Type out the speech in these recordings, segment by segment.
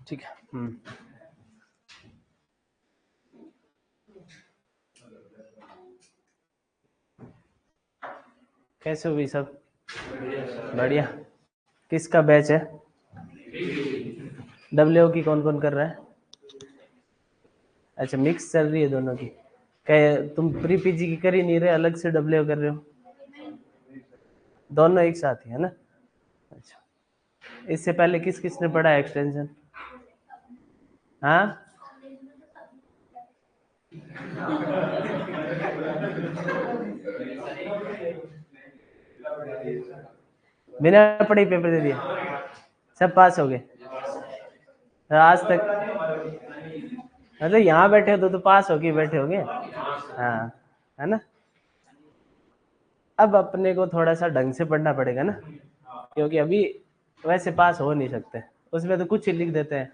ठीक है। कैसे हो भी सब? बढ़िया। किसका बैच है? डब्ल्यू की कौन कौन कर रहा है? अच्छा, मिक्स चल रही है दोनों की। क्या तुम प्री पीजी की कर ही नहीं रहे, अलग से डब्ल्यू कर रहे हो? दोनों एक साथ ही है ना? अच्छा, इससे पहले किस किसने पढ़ा है एक्सटेंशन? हाँ, बिना पढ़े पेपर दे दिया, सब पास हो गए आज तक? मतलब यहाँ बैठे हो तो पास हो के बैठे होगे। हाँ, है ना? अब अपने को थोड़ा सा ढंग से पढ़ना पड़ेगा ना, क्योंकि अभी वैसे पास हो नहीं सकते। उसमें तो कुछ ही लिख देते हैं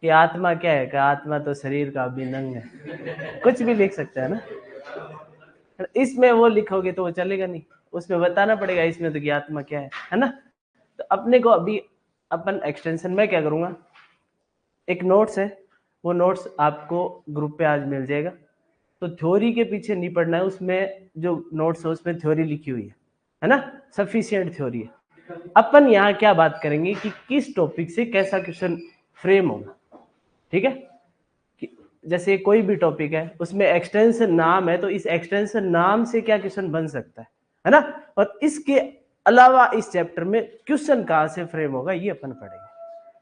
कि आत्मा क्या है, कि आत्मा तो शरीर का अभिन्न अंग है, कुछ भी लिख सकते हैं ना। इसमें वो लिखोगे तो वो चलेगा नहीं, उसमें बताना पड़ेगा इसमें तो कि आत्मा क्या है ना? तो अपने को अभी अपन एक्सटेंशन में क्या करूंगा, एक नोट्स है, वो नोट्स आपको ग्रुप पे आज मिल जाएगा। तो थ्योरी के पीछे नहीं पढ़ना है, उसमें जो नोट्स है उसमें थ्योरी लिखी हुई है ना? सफिशिएंट थ्योरी है। अपन यहाँ क्या बात करेंगे कि किस टॉपिक से कैसा क्वेश्चन फ्रेम होगा, ठीक है? जैसे कोई भी टॉपिक है, उसमें एक्सटेंशन नाम है, तो इस एक्सटेंशन नाम से क्या क्वेश्चन बन सकता है ना? और इसके अलावा इस चैप्टर में क्वेश्चन कहाँ से फ्रेम होगा ये अपन पढ़ेंगे,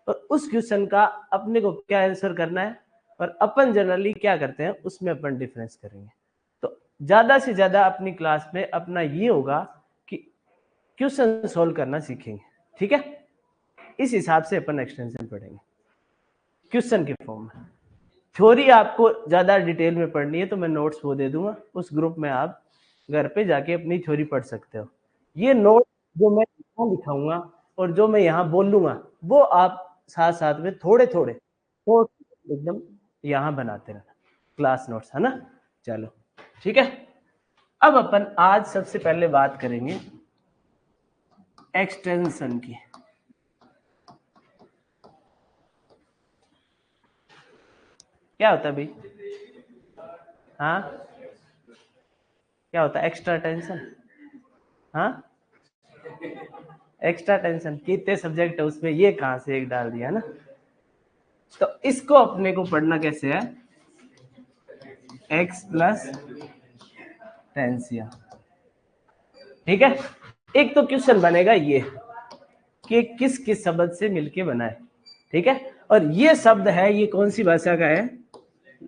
और उस क्वेश्चन का अपने को क्या आंसर करना है, और अपन जनरली क्या करते हैं उसमें अपन डिफरेंस करेंगे। तो ज्यादा से ज्यादा अपनी क्लास में अपना ये होगा कि क्वेश्चन सोल्व करना सीखेंगे, ठीक है? इस हिसाब से अपन एक्सटेंशन पढ़ेंगे क्वेश्चन के फॉर्म में। थ्योरी आपको ज्यादा डिटेल में पढ़नी है तो मैं नोट्स वो दे दूंगा, उस ग्रुप में आप घर पे जाके अपनी थ्योरी पढ़ सकते हो। ये नोट जो मैं यहाँ लिखाऊंगा और जो मैं यहाँ बोलूंगा वो आप साथ साथ में थोड़े थोड़े एकदम यहाँ बनाते रहना, क्लास नोट्स, है ना? चलो ठीक है। अब अपन आज सबसे पहले बात करेंगे एक्सटेंशन की। क्या होता है भाई? हाँ, क्या होता है एक्स्ट्रा टेंशन? हाँ, एक्स्ट्रा टेंशन कितने सब्जेक्ट है उसमें, ये कहां से एक डाल दिया ना? तो इसको अपने को पढ़ना कैसे है, x प्लस टेंसिया, ठीक है? एक तो क्वेश्चन बनेगा ये कि किस किस शब्द से मिलके बना है, ठीक है? और ये शब्द है, ये कौन सी भाषा का है?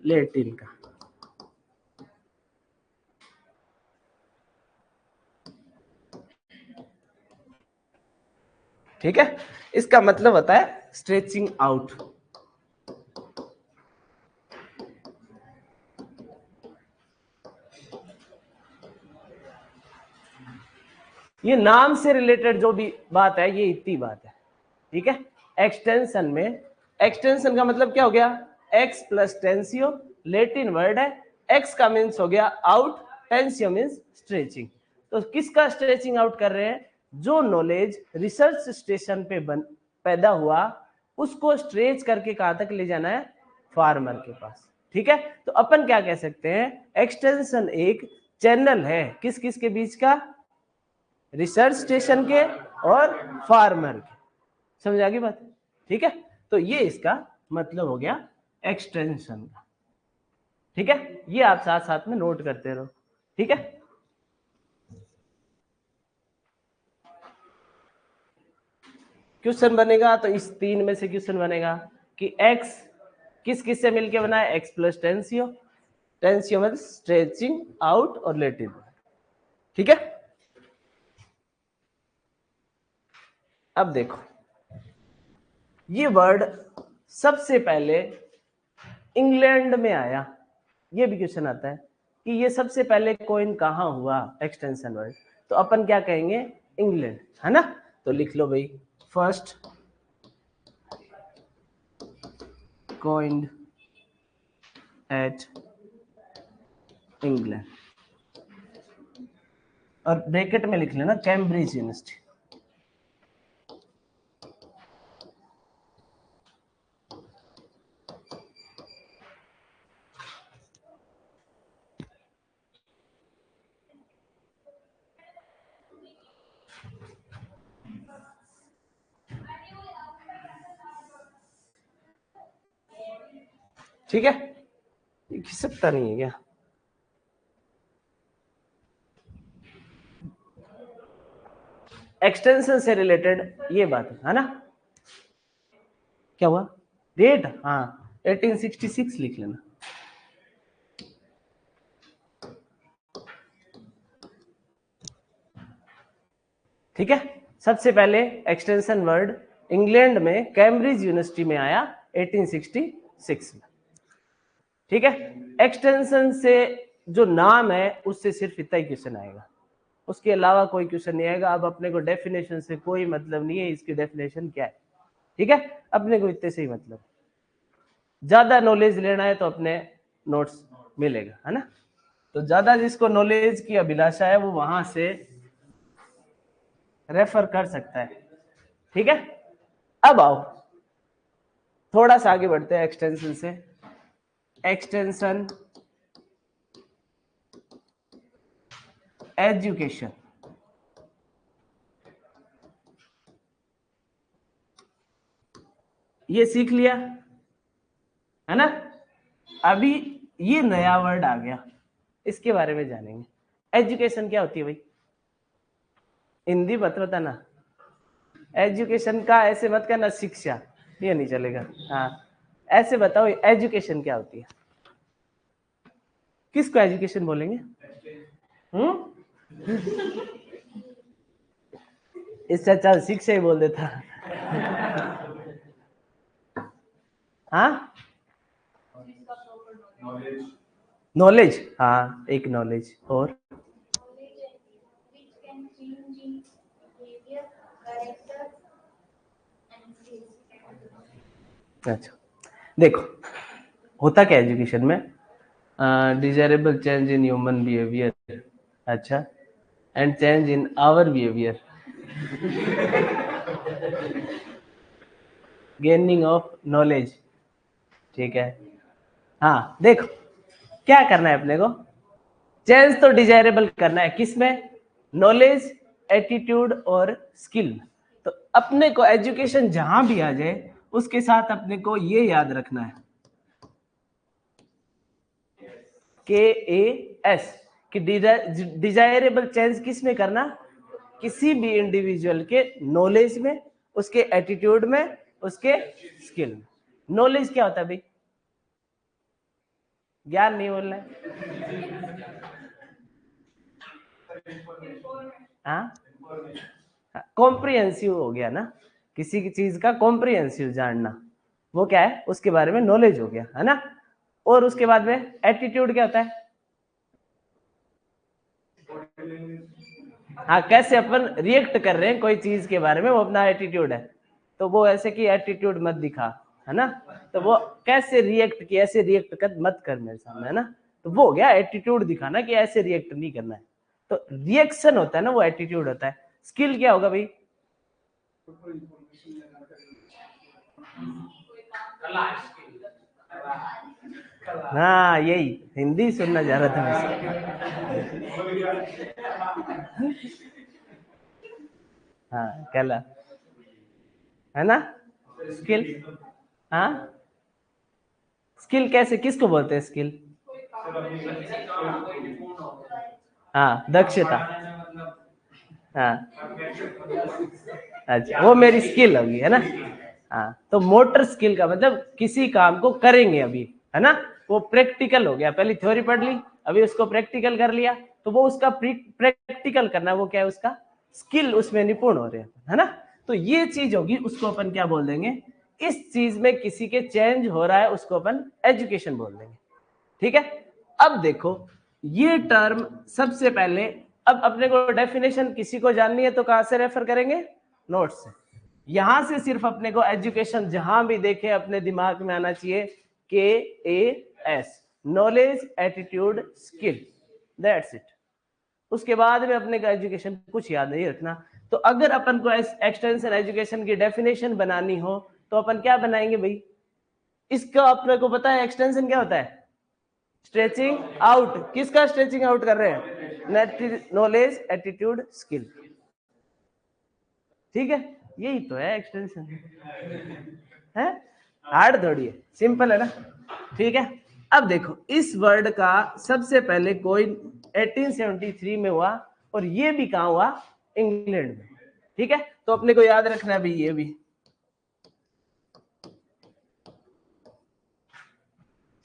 लैटिन का। ठीक है, इसका मतलब होता है स्ट्रेचिंग आउट। ये नाम से रिलेटेड जो भी बात है ये इतनी बात है, ठीक है? एक्सटेंशन में, एक्सटेंशन का मतलब क्या हो गया? एक्स प्लस टेंसियो, लेटिन वर्ड है। एक्स का मीन्स हो गया आउट, टेंसियो मीन्स स्ट्रेचिंग। तो किसका स्ट्रेचिंग आउट कर रहे हैं? जो नॉलेज रिसर्च स्टेशन पे पैदा हुआ उसको स्ट्रेच करके कहां तक ले जाना है? फार्मर के पास, ठीक है? तो अपन क्या कह सकते हैं, एक्सटेंशन एक चैनल है किस किस के बीच का? रिसर्च स्टेशन के और फार्मर के। समझ आ गई बात? ठीक है, तो ये इसका मतलब हो गया एक्सटेंशन का, ठीक है? ये आप साथ साथ में नोट करते रहो, ठीक है? क्वेश्चन बनेगा तो इस तीन में से क्वेश्चन बनेगा कि x किस किस से मिलके बना है? x प्लस टेंसियो, टेंसियो मतलब स्ट्रेचिंग आउट और लेटिन, ठीक है? अब देखो, ये वर्ड सबसे पहले इंग्लैंड में आया, ये भी क्वेश्चन आता है कि ये सबसे पहले कॉइन कहां हुआ एक्सटेंशन वर्ड, तो अपन क्या कहेंगे? इंग्लैंड, है ना? तो लिख लो भाई, फर्स्ट कॉइन्ड एट इंग्लैंड, और ब्रैकेट में लिख लेना कैम्ब्रिज यूनिवर्सिटी। ठीक है, ये खिसकता नहीं है क्या? एक्सटेंशन से रिलेटेड ये बात है ना। क्या हुआ? डेट, हाँ 1866 लिख लेना। ठीक है, सबसे पहले एक्सटेंशन वर्ड इंग्लैंड में कैम्ब्रिज यूनिवर्सिटी में आया 1866 में। ठीक है, एक्सटेंशन से जो नाम है उससे सिर्फ इतना ही क्वेश्चन आएगा, उसके अलावा कोई क्वेश्चन नहीं आएगा। अब अपने को डेफिनेशन से कोई मतलब नहीं है, इसकी डेफिनेशन क्या है। ठीक है, अपने को इतने से ही मतलब। ज्यादा नॉलेज लेना है तो अपने नोट्स मिलेगा, है ना। तो ज्यादा जिसको नॉलेज की अभिलाषा है वो वहां से रेफर कर सकता है। ठीक है, अब आओ थोड़ा सा आगे बढ़ते हैं एक्सटेंशन से। एक्सटेंशन एजुकेशन, ये सीख लिया है ना। अभी ये नया वर्ड आ गया, इसके बारे में जानेंगे। एजुकेशन क्या होती है भाई? हिंदी मत बताना, एजुकेशन का ऐसे मत करना शिक्षा, ये नहीं चलेगा। हाँ, ऐसे बताओ एजुकेशन क्या होती है? किसको एजुकेशन बोलेंगे? इससे अच्छा शिक्षा ही बोल देता। हाँ, नॉलेज, हाँ एक नॉलेज। और अच्छा, देखो होता क्या एजुकेशन में, desirable change in human behaviour, अच्छा, and change in our behaviour, gaining of knowledge. ठीक है, हाँ देखो क्या करना है अपने को, चेंज तो डिजायरेबल करना है, किसमें? नॉलेज, एटीट्यूड और स्किल। तो अपने को एजुकेशन जहां भी आ जाए उसके साथ अपने को ये याद रखना है, KAS, कि डिजायरेबल चेंज किस में करना? किसी भी इंडिविजुअल के नॉलेज में, उसके एटीट्यूड में, उसके स्किल में। नॉलेज क्या होता है भाई? ज्ञान नहीं बोलना है, हाँ कॉम्प्रिहेंसिव हो गया ना, किसी की चीज का कॉम्प्रिहेंसिव जानना, वो क्या है? उसके बारे में नॉलेज हो गया, है ना। और उसके बाद में एटीट्यूड क्या होता है? हाँ, कैसे अपन रिएक्ट कर रहे हैं कोई चीज के बारे में, वो अपना एटीट्यूड है। तो वो ऐसे कि एटीट्यूड मत दिखा, है ना। तो वो कैसे रिएक्ट किया, ऐसे रिएक्ट कर मत कर मेरे सामने, है ना। तो वो हो गया एटीट्यूड दिखाना, कि ऐसे रिएक्ट नहीं करना है। तो रिएक्शन होता है ना, वो एटीट्यूड होता है। स्किल क्या होगा भाई? हाँ यही, हिंदी सुनना चाह रहा था हाँ कला, है ना। स्किल, हाँ स्किल कैसे, किसको बोलते हैं स्किल? हाँ दक्षता, हाँ अच्छा, वो मेरी स्किल होगी, है ना। हाँ, तो मोटर स्किल का मतलब किसी काम को करेंगे अभी, है ना। वो प्रैक्टिकल हो गया, पहले थ्योरी पढ़ ली, अभी उसको प्रैक्टिकल कर लिया, तो वो उसका प्रैक्टिकल करना, वो क्या है? उसका स्किल, उसमें निपुण हो रहे हैं, है ना। तो ये चीज होगी, उसको अपन क्या बोल देंगे? इस चीज में किसी के चेंज हो रहा है, उसको अपन एजुकेशन बोल देंगे। ठीक है, अब देखो ये टर्म सबसे पहले, अब अपने को डेफिनेशन किसी को जाननी है तो कहां से रेफर करेंगे? नोट्स से। यहां से सिर्फ अपने को एजुकेशन जहां भी देखे अपने दिमाग में आना चाहिए, KAS, knowledge, attitude, skill, that's it. उसके बाद में अपने का एजुकेशन कुछ याद नहीं रखना। तो अगर अपन को एक्सटेंशन एजुकेशन की डेफिनेशन बनानी हो तो अपन क्या बनाएंगे भाई? इसका अपने को पता है एक्सटेंशन क्या होता है? Stretching out. किसका स्ट्रेचिंग आउट कर रहे हैं? Knowledge, attitude, skill. ठीक है, यही तो है एक्सटेंशन, है हार्ड थोड़ी है, सिंपल है ना। ठीक है। अब देखो इस वर्ड का सबसे पहले कोइन 1873 में हुआ और ये भी कहाँ हुआ, इंग्लैंड में। ठीक है, तो अपने को याद रखना भी ये भी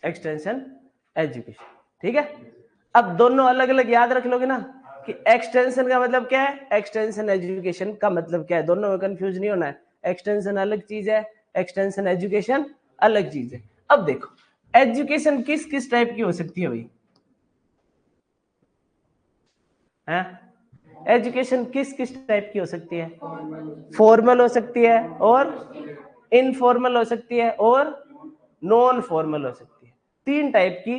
एक्सटेंशन एजुकेशन। ठीक है, अब दोनों अलग अलग याद रख लोगे ना कि एक्सटेंशन का मतलब क्या है, एक्सटेंशन एजुकेशन का मतलब क्या है, दोनों में कंफ्यूज नहीं होना है। एक्सटेंशन अलग चीज है, एक्सटेंशन एजुकेशन अलग चीज है। अब देखो एजुकेशन किस किस टाइप की हो सकती है भाई, है एजुकेशन किस किस टाइप की हो सकती है, फॉर्मल हो सकती है और इनफॉर्मल हो सकती है और नॉन फॉर्मल हो सकती है। तीन टाइप की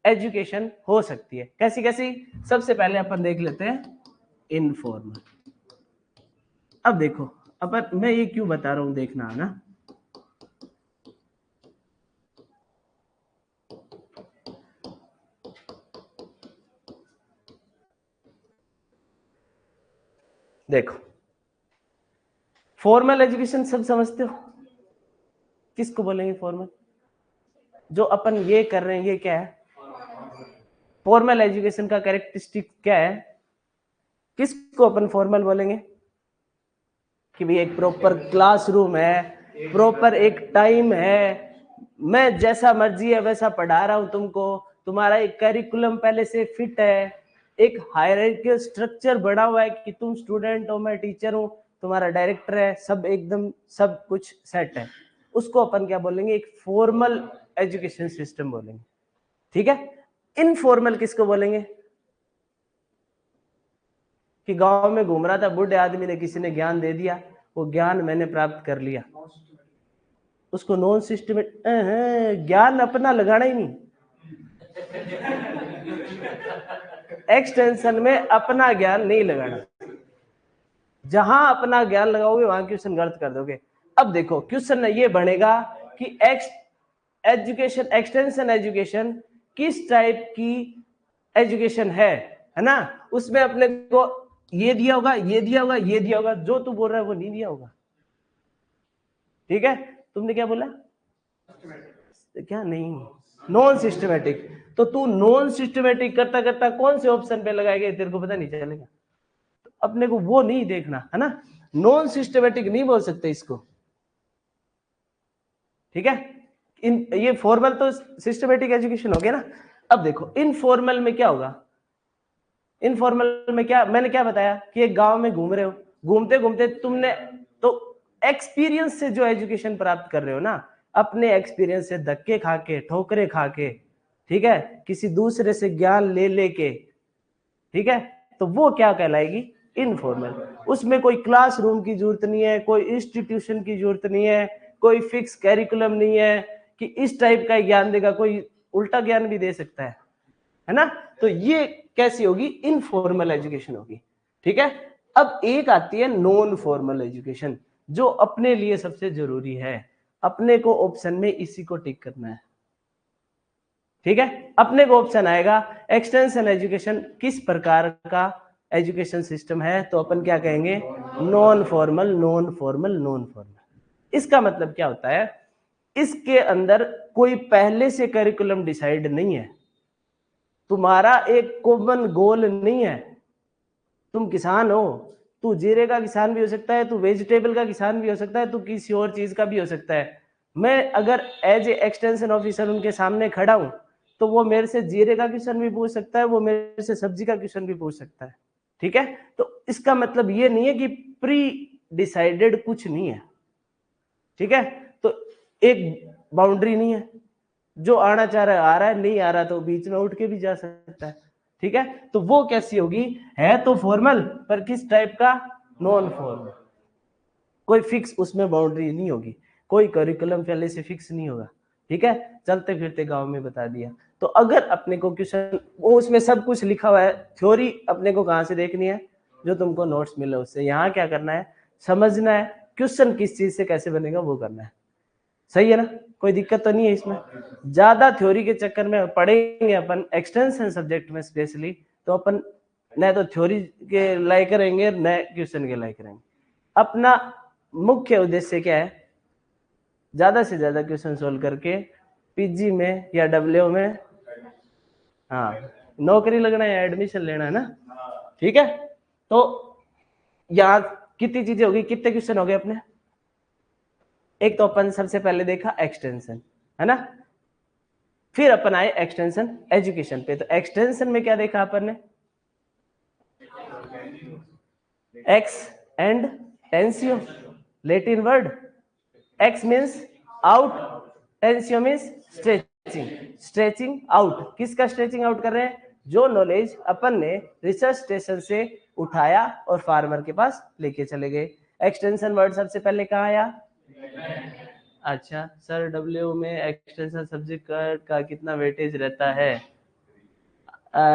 एजुकेशन हो सकती है। कैसी कैसी, सबसे पहले अपन देख लेते हैं इनफॉर्मल। अब देखो अपन, मैं ये क्यों बता रहा हूं देखना है ना, देखो फॉर्मल एजुकेशन सब समझते हो, किसको बोलेंगे फॉर्मल, जो अपन ये कर रहे हैं ये क्या है, फॉर्मल एजुकेशन का कैरेक्टरिस्टिक क्या है, किसको अपन फॉर्मल बोलेंगे, कि भाई एक प्रॉपर क्लासरूम है, प्रॉपर एक टाइम है, मैं जैसा मर्जी है वैसा पढ़ा रहा हूं तुमको, तुम्हारा एक करिकुलम पहले से फिट है, एक हायरार्किकल स्ट्रक्चर बना हुआ है कि तुम स्टूडेंट हो मैं टीचर हूं, तुम्हारा डायरेक्टर है, सब एकदम सब कुछ सेट है, उसको अपन क्या बोलेंगे, एक फॉर्मल एजुकेशन सिस्टम बोलेंगे। ठीक है, इनफॉर्मल किसको बोलेंगे, कि गांव में घूम रहा था, बूढ़े आदमी ने किसी ने ज्ञान दे दिया, वो ज्ञान मैंने प्राप्त कर लिया, उसको नॉन सिस्टमेटिक, ज्ञान अपना लगाना ही नहीं, एक्सटेंशन में अपना ज्ञान नहीं लगाना, जहां अपना ज्ञान लगाओगे वहां क्वेश्चन गलत कर दोगे। अब देखो क्वेश्चन ये बनेगा कि एजुकेशन, एक्सटेंशन एजुकेशन किस टाइप की एजुकेशन है ना, उसमें अपने को ये दिया होगा, ये दिया होगा, ये दिया होगा, जो तू बोल रहा है वो नहीं दिया होगा। ठीक है, तुमने क्या बोला, क्या नहीं, नॉन सिस्टमेटिक, तो तू नॉन सिस्टमेटिक करता करता कौन से ऑप्शन पे लगाएगा तेरे को पता नहीं चलेगा, तो अपने को वो नहीं देखना है ना, नॉन सिस्टमेटिक नहीं बोल सकते इसको। ठीक है, ये फॉर्मल तो सिस्टमेटिक एजुकेशन हो गया ना। अब देखो इनफॉर्मल में क्या होगा, इनफॉर्मल में क्या, मैंने क्या बताया कि एक गांव में घूम रहे हो, घूमते घूमते तुमने तो एक्सपीरियंस से जो एजुकेशन प्राप्त कर रहे हो ना, अपने एक्सपीरियंस से धक्के खा के, ठोकरे खा के, ठीक है, किसी दूसरे से ज्ञान ले लेके, ठीक है, तो वो क्या कहलाएगी, इनफॉर्मल। उसमें कोई क्लासरूम की जरूरत नहीं है, कोई इंस्टीट्यूशन की जरूरत नहीं है, कोई फिक्स कैरिकुलम नहीं है कि इस टाइप का ज्ञान देगा, कोई उल्टा ज्ञान भी दे सकता है ना। तो ये कैसी होगी, इनफॉर्मल एजुकेशन होगी। ठीक है, अब एक आती है नॉन फॉर्मल एजुकेशन, जो अपने लिए सबसे जरूरी है, अपने को ऑप्शन में इसी को टिक करना है। ठीक है, अपने को ऑप्शन आएगा एक्सटेंशन एजुकेशन किस प्रकार का एजुकेशन सिस्टम है, तो अपन क्या कहेंगे, non formal, non formal, non formal. इसका मतलब क्या होता है, इसके अंदर कोई पहले से करिकुलम डिसाइड नहीं है, तुम्हारा एक कॉमन गोल नहीं है, तुम किसान हो, तू जीरे का किसान भी हो सकता है, तू वेजिटेबल का किसान भी हो सकता है, तू किसी और चीज का भी हो सकता है। मैं अगर एज ए एक्सटेंशन ऑफिसर उनके सामने खड़ा हूं, तो वो मेरे से जीरे का क्वेश्चन भी पूछ सकता है, वो मेरे से सब्जी का क्वेश्चन भी पूछ सकता है। ठीक है, तो इसका मतलब ये नहीं है कि प्री डिसाइडेड कुछ नहीं है। ठीक है, तो एक बाउंड्री नहीं है, जो आना चाह रहा है आ रहा है, नहीं आ रहा तो बीच में उठ के भी जा सकता है। ठीक है, तो वो कैसी होगी, है तो फॉर्मल पर किस टाइप का, नॉन फॉर्मल, कोई फिक्स उसमें बाउंड्री नहीं होगी, कोई करिकुलम पहले से फिक्स नहीं होगा। ठीक है, चलते फिरते गांव में बता दिया। तो अगर अपने को क्वेश्चन, वो उसमें सब कुछ लिखा हुआ है, थ्योरी अपने को कहां से देखनी है, जो तुमको नोट्स मिले उससे, यहाँ क्या करना है, समझना है क्वेश्चन किस चीज से कैसे बनेगा वो करना है। सही है ना, कोई दिक्कत तो नहीं है इसमें। ज्यादा थ्योरी के चक्कर में पढ़ेंगे अपन एक्सटेंशन सब्जेक्ट में स्पेशली, तो अपन न तो थ्योरी के लायक रहेंगे न क्वेश्चन के लायक रहेंगे। अपना मुख्य उद्देश्य क्या है, ज्यादा से ज्यादा क्वेश्चन सोल्व करके पीजी में या डब्ल्यू में, हाँ नौकरी लगना है, एडमिशन लेना है ना, ठीक है। तो यहाँ कितनी चीजें होगी, कितने क्वेश्चन हो गए अपने। एक तो अपन सबसे पहले देखा एक्सटेंशन, है ना, फिर अपन आए एक्सटेंशन एजुकेशन पे। तो एक्सटेंशन में क्या देखा अपन ने, ex and tensio, Latin word. Ex means out, tensio means stretching, stretching out. किसका स्ट्रेचिंग आउट कर रहे हैं, जो नॉलेज अपन ने रिसर्च स्टेशन से उठाया और फार्मर के पास लेके चले गए। एक्सटेंशन वर्ड सबसे पहले कहाँ आया, अच्छा सर डब्ल्यू में एक्सटेंशन सब्जेक्ट का कितना वेटेज रहता है,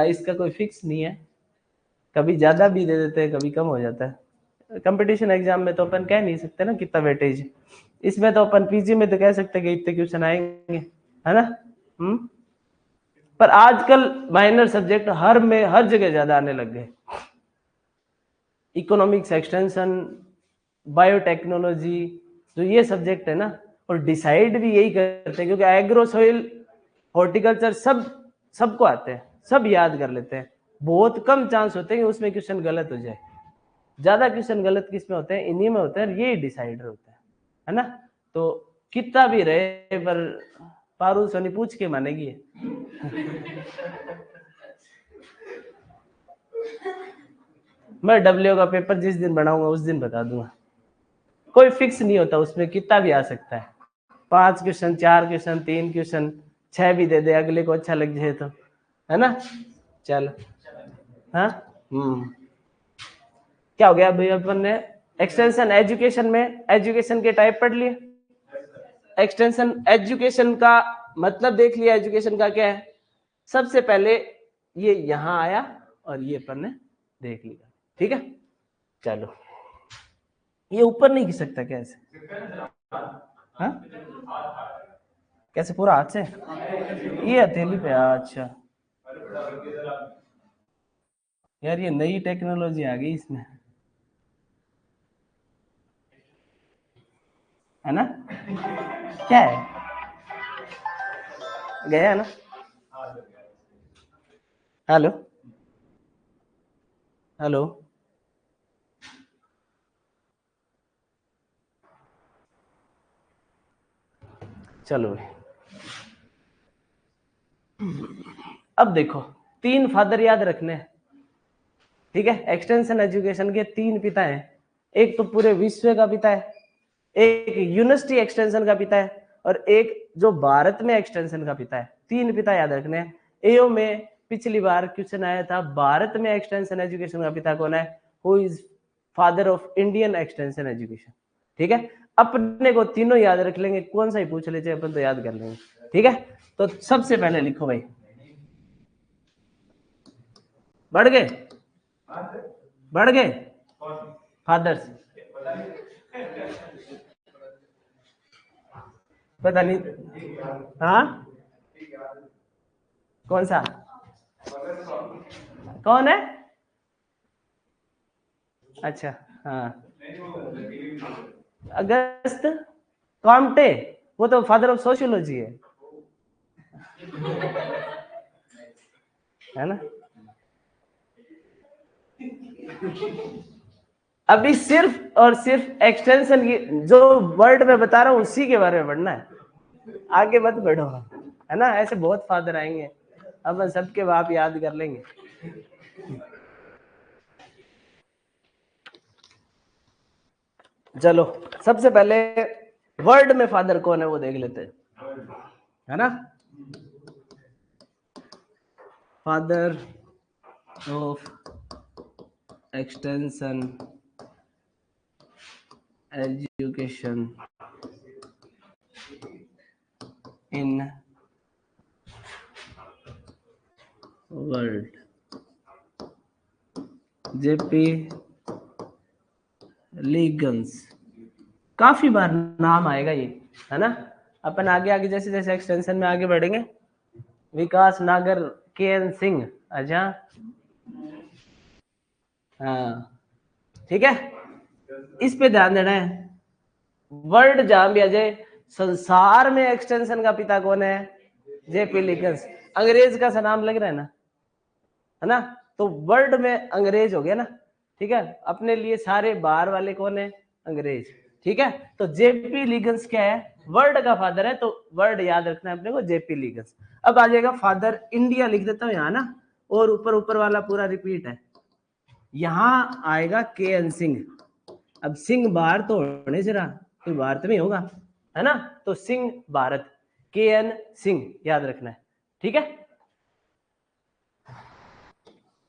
इसका कोई फिक्स नहीं है, कभी ज्यादा भी दे देते हैं, कभी कम हो जाता है। कंपटीशन एग्जाम में तो अपन कह नहीं सकते ना कितना वेटेज, इसमें तो अपन पीजी में तो कह सकते हैं कि इतने क्वेश्चन आएंगे, है ना। पर आजकल माइनर सब्जेक्ट हर जगह ज्यादा आने लग गए। इकोनॉमिक्स, एक्सटेंशन, बायोटेक्नोलॉजी, जो ये सब्जेक्ट है ना, और डिसाइड भी यही करते हैं, क्योंकि एग्रो, सॉइल, हॉर्टिकल्चर सबको आते हैं, सब याद कर लेते हैं। बहुत कम चांस होते हैं कि उसमें क्वेश्चन गलत हो जाए। ज्यादा क्वेश्चन गलत किस में होते हैं, इन्हीं में होते हैं, ये डिसाइडर होता है ना। तो कितना भी रहे, पर पारुल सोनी पूछ के मानेगी। मैं डब्ल्यू का पेपर जिस दिन बनाऊंगा उस दिन बता दूंगा, कोई फिक्स नहीं होता, उसमें कितना भी आ सकता है। 5 क्वेश्चन, 4 क्वेश्चन, 3 क्वेश्चन, 6 भी दे दे, अगले को अच्छा लग जाए तो, है ना। चलो, हाँ क्या हो गया भाई, अपन ने एक्सटेंशन एजुकेशन में एजुकेशन के टाइप पढ़ लिए, एक्सटेंशन एजुकेशन का मतलब देख लिया, एजुकेशन का क्या है। सबसे पहले ये यहां आया और ये अपन ने देख लिया, ठीक है। चलो, ये ऊपर नहीं खिसकता कैसे, हाँ कैसे, पूरा हाथ से, ये हथेली पे, अच्छा यार ये नई टेक्नोलॉजी आ गई इसमें, है ना। क्या है, गया ना, हेलो हेलो, चलो अब देखो, 3 फादर याद रखने हैं, ठीक है। एक्सटेंशन एजुकेशन के 3 पिता हैं, एक तो पूरे विश्व का पिता है, एक यूनिवर्सिटी एक्सटेंशन का पिता है, और एक जो भारत में एक्सटेंशन का पिता है। 3 पिता याद रखने हैं। एओ में पिछली बार क्वेश्चन आया था, भारत में एक्सटेंशन एजुकेशन का पिता कौन है, who is father of Indian extension education, ठीक है। अपने को तीनों याद रख लेंगे, कौन सा ही पूछ ले अपन तो याद कर लेंगे, ठीक है। तो सबसे पहले लिखो भाई, बढ़ गए, बढ़ गए फादर्स, पता नहीं, हाँ कौन सा, कौन है, अच्छा हाँ, अगस्त कॉम्टे, वो तो फादर ऑफ सोशियोलॉजी है ना। अभी सिर्फ और सिर्फ एक्सटेंशन की जो वर्ड मैं बता रहा हूँ उसी के बारे में पढ़ना है, आगे मत बढ़ो, है ना। ऐसे बहुत फादर आएंगे, अब सबके बाप याद कर लेंगे। चलो सबसे पहले वर्ड में फादर कौन है वो देख लेते हैं, है ना। Father of extension education in world, JP Leagans. काफी बार नाम आएगा ये, है ना। अपन आगे आगे जैसे जैसे एक्सटेंशन में आगे बढ़ेंगे, विकास नागर, के एन सिंह, अच्छा हाँ ठीक है, इस पे ध्यान देना है। वर्ड जहां भी आ जाए संसार में एक्सटेंशन का पिता कौन है? जेपी लिगन्स। अंग्रेज का सा नाम लग रहा है ना, तो वर्ल्ड में अंग्रेज हो गया ना, ठीक है। अपने लिए सारे बाहर वाले कौन है? अंग्रेज, ठीक है। तो जेपी लिगन्स क्या है? वर्ल्ड का फादर है, तो वर्ल्ड याद रखना है अपने को, जेपी लिगन्स। अब आ जाएगा फादर इंडिया, लिख देता हूं यहाँ ना, और ऊपर ऊपर वाला पूरा रिपीट है। यहां आएगा के एन सिंह। अब सिंह बाहर तो होने से रहा, कोई भारत में होगा, है ना, तो सिंह भारत, के एन सिंह याद रखना है, ठीक है।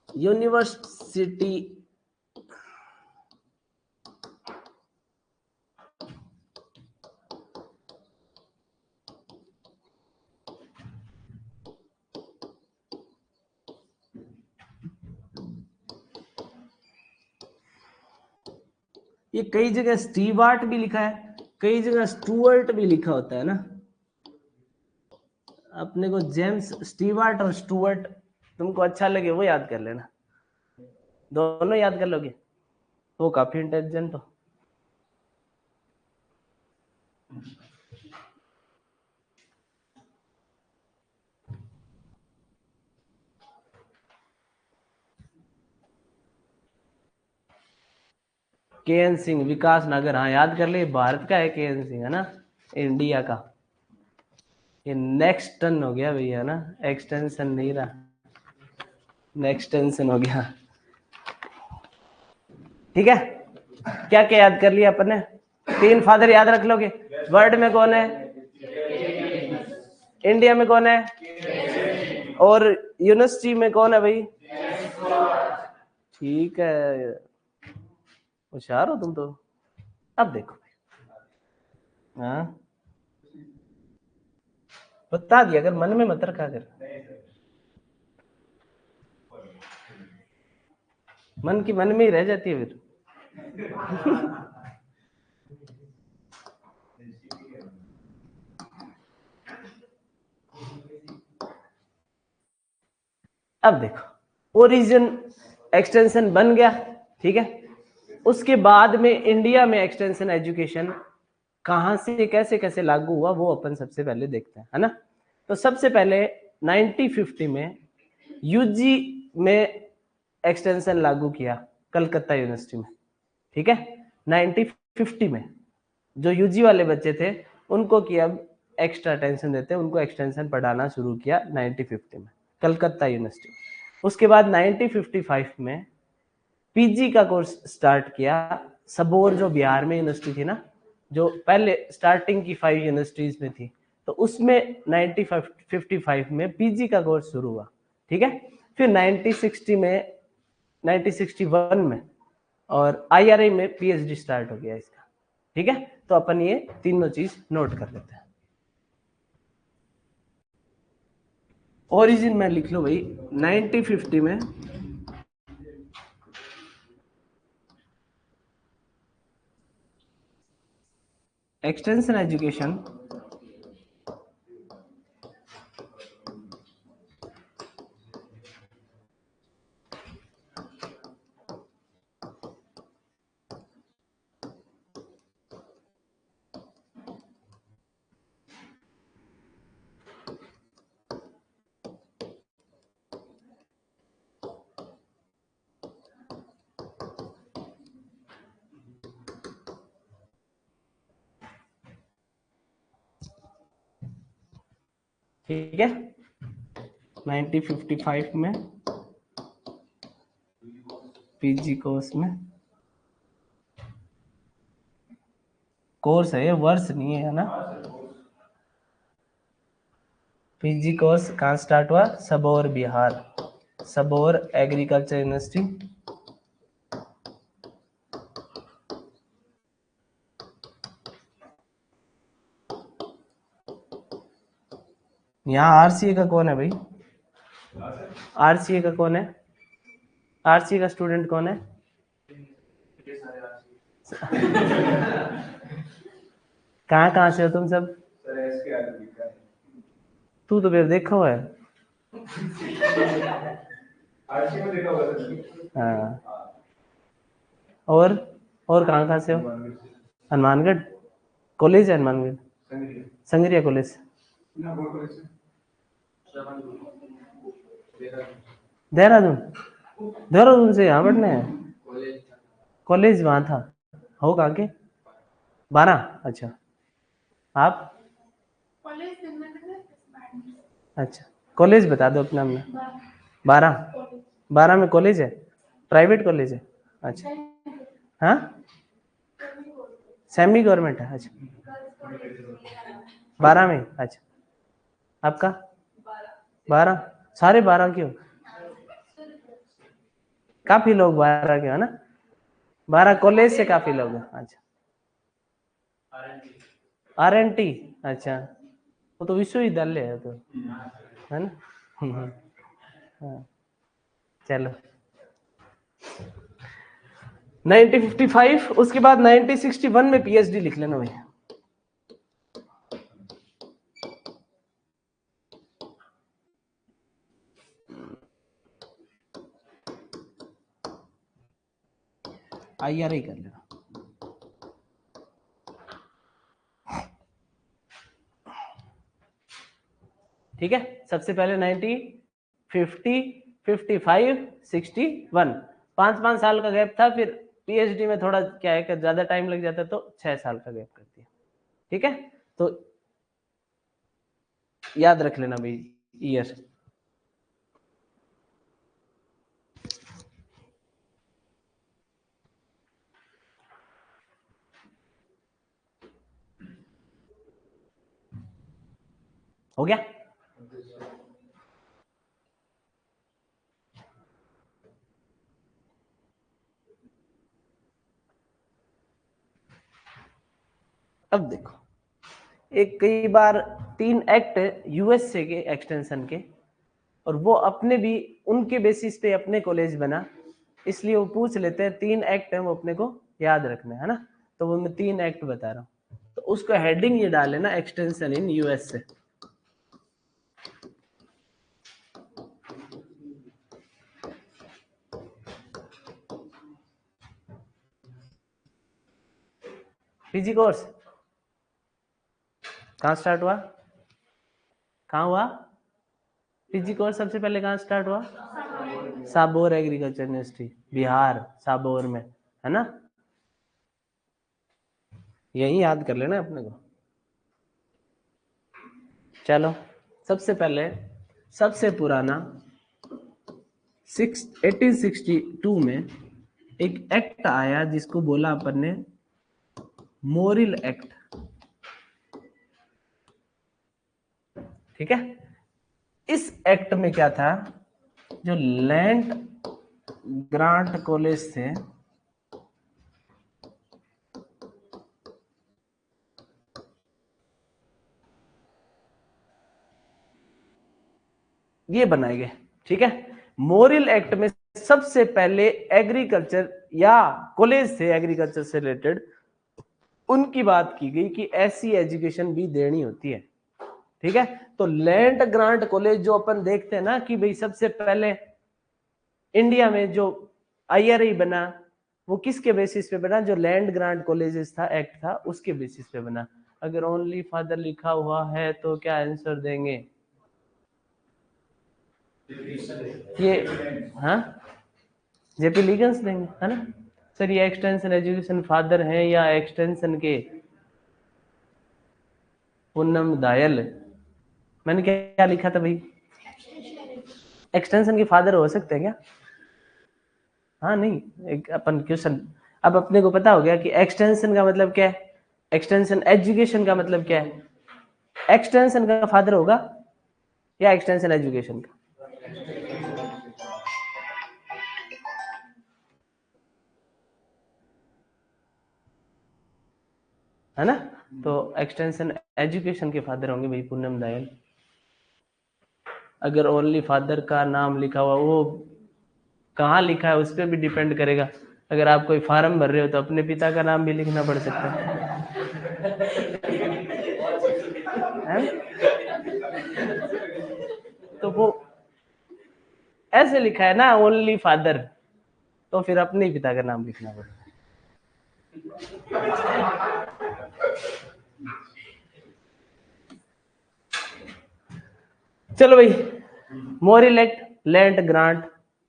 यूनिवर्सिटी ये कई जगह स्टीवार्ट भी लिखा है, कई जगह स्टुअर्ट भी लिखा होता है ना। अपने को जेम्स स्टीवार्ट और स्टुअर्ट तुमको अच्छा लगे वो याद कर लेना, दोनों याद कर लोगे वो काफी इंटेलिजेंट हो। के एन सिंह, विकास नगर, हाँ याद कर ले, भारत का है के एन सिंह, है ना, इंडिया का। ये नेक्स्ट टन हो गया भैया ना, एक्सटेंशन नहीं रहा, नेक्स्ट टेंशन हो गया, ठीक है। क्या क्या याद कर लिया अपन ने? 3 फादर याद रख लोगे। वर्ल्ड में कौन है? इंडिया में कौन है? और यूनिवर्सिटी में कौन है भाई? ठीक है, होशियार हो तुम तो। अब देखो, हाँ बता दिया, अगर मन में मत रखा कर, मन की मन में ही रह जाती है फिर। अब देखो, ओरिजिन एक्सटेंशन बन गया, ठीक है। उसके बाद में इंडिया में एक्सटेंशन एजुकेशन कहां से कैसे कैसे लागू हुआ वो अपन सबसे पहले देखते हैं, है ना। तो सबसे पहले 1950 में यूजी में एक्सटेंशन लागू किया कलकत्ता यूनिवर्सिटी में, ठीक है। 1950 में जो यूजी वाले बच्चे थे उनको कि अब एक्स्ट्रा अटेंशन देते हैं, उनको एक्सटेंशन पढ़ाना शुरू किया 1950 में कलकत्ता यूनिवर्सिटी। उसके बाद 1955 में पीजी का कोर्स स्टार्ट किया, सबौर जो बिहार में यूनिवर्सिटी थी ना, जो पहले स्टार्टिंग की 5 यूनिवर्सिटीज में थी, तो उसमें 1955 में पीजी का कोर्स शुरू हुआ, ठीक है। फिर 1960 में 1961 में और आईआरआई में पीएचडी स्टार्ट हो गया इसका, ठीक है। तो अपन ये तीनों चीज नोट कर लेते हैं। ओरिजिन में लिख लो भाई, 1950 में एक्सटेंशन एजुकेशन ठीक है 1955 में पीजी कोर्स में, कोर्स है ये, वर्ष नहीं है ना। पीजी कोर्स कहाँ स्टार्ट हुआ? Sabour Bihar, Sabour agriculture university. यहाँ आरसीए का कौन है भाई? आरसीए का कौन है? आरसीए का स्टूडेंट कौन है? कहाँ कहाँ से हो तुम सब? तू तो फिर देखा हुआ है। हाँ, और कहाँ कहाँ से हो? हनुमानगढ़ कॉलेज है हनुमानगढ़। संगरिया कॉलेज, देहरादून, देहरादून से यहाँ पढ़ने हैं, कॉलेज वहाँ था, होगा आगे 12। अच्छा, आप? अच्छा, कॉलेज बता दो अपना। हमने 12 में कॉलेज है, प्राइवेट कॉलेज है? अच्छा, हाँ, सेमी गवर्नमेंट है। अच्छा, 12 में। अच्छा, आपका 12? सारे 12 क्यों? काफी लोग 12 के है ना, 12 कॉलेज से काफी लोग हैं। अच्छा, RNT, अच्छा, वो तो विश्वविद्यालय है तो, है ना? हाँ, चलो 1955, उसके बाद 1961 में PhD लिख लेना भाई। IRA कर लेना। ठीक है, सबसे पहले 1950, 55, 61, 5-5 साल का गैप था। फिर PhD में थोड़ा क्या है कि ज्यादा टाइम लग जाता, तो 6 साल का गैप कर दिया। ठीक है, तो याद रख लेना भाई ईयर। हो गया? अब देखो, एक कई बार 3 एक्ट USA के एक्सटेंशन के, और वो अपने भी उनके बेसिस पे अपने कॉलेज बना, इसलिए वो पूछ लेते हैं 3 एक्ट है वो अपने को याद रखना है ना। तो वो मैं 3 एक्ट बता रहा हूँ, तो उसका हेडिंग ये डाले ना, एक्सटेंशन इन US से। PG कोर्स कहाँ स्टार्ट हुआ? कहाँ हुआ PG कोर्स? सबसे पहले कहाँ स्टार्ट हुआ? साबौर एग्रीकल्चर यूनिवर्सिटी, बिहार, साबौर में, है ना? यही याद कर लेना अपने को। चलो, सबसे पहले सबसे पुराना 1862 में एक एक्ट आया जिसको बोला अपन ने मोरिल एक्ट। ठीक है, इस एक्ट में क्या था, जो लैंड ग्रांट कॉलेज थे, ये बनाए गए। ठीक है, मोरिल एक्ट में सबसे पहले एग्रीकल्चर या कॉलेज थे एग्रीकल्चर से रिलेटेड, उनकी बात की गई कि ऐसी एजुकेशन भी देनी होती है। ठीक है, तो लैंड ग्रांट कॉलेज जो अपन देखते हैं ना कि भाई सबसे पहले इंडिया में जो IRA बना, वो किसके बेसिस पे बना? जो लैंड ग्रांट कॉलेजेस था, एक्ट था, उसके बेसिस पे बना। अगर ओनली फादर लिखा हुआ है तो क्या आंसर देंगे? ये, हाँ, JP लीगन्स देंगे, है ना सर? ये एक्सटेंशन एजुकेशन फादर है या एक्सटेंशन के पूनम दायल? मैंने क्या लिखा था भाई? एक्सटेंशन के फादर हो सकते हैं क्या? हाँ, नहीं, एक अपन क्वेश्चन, अब अपने को पता हो गया कि एक्सटेंशन का मतलब क्या है, एक्सटेंशन एजुकेशन का मतलब क्या है। एक्सटेंशन का फादर होगा या एक्सटेंशन एजुकेशन का? है ना? तो एक्सटेंशन एजुकेशन के फादर होंगे भाई पूनम दायल। अगर ओनली फादर का नाम लिखा हुआ, वो कहाँ लिखा है उस पर भी डिपेंड करेगा। अगर आप कोई फार्म भर रहे हो तो अपने पिता का नाम भी लिखना पड़ सकता है? तो वो ऐसे लिखा है ना, ओनली फादर, तो फिर अपने ही पिता का नाम लिखना पड़ेगा। चलो भाई, मोरिल एक्ट, लैंड ग्रांट,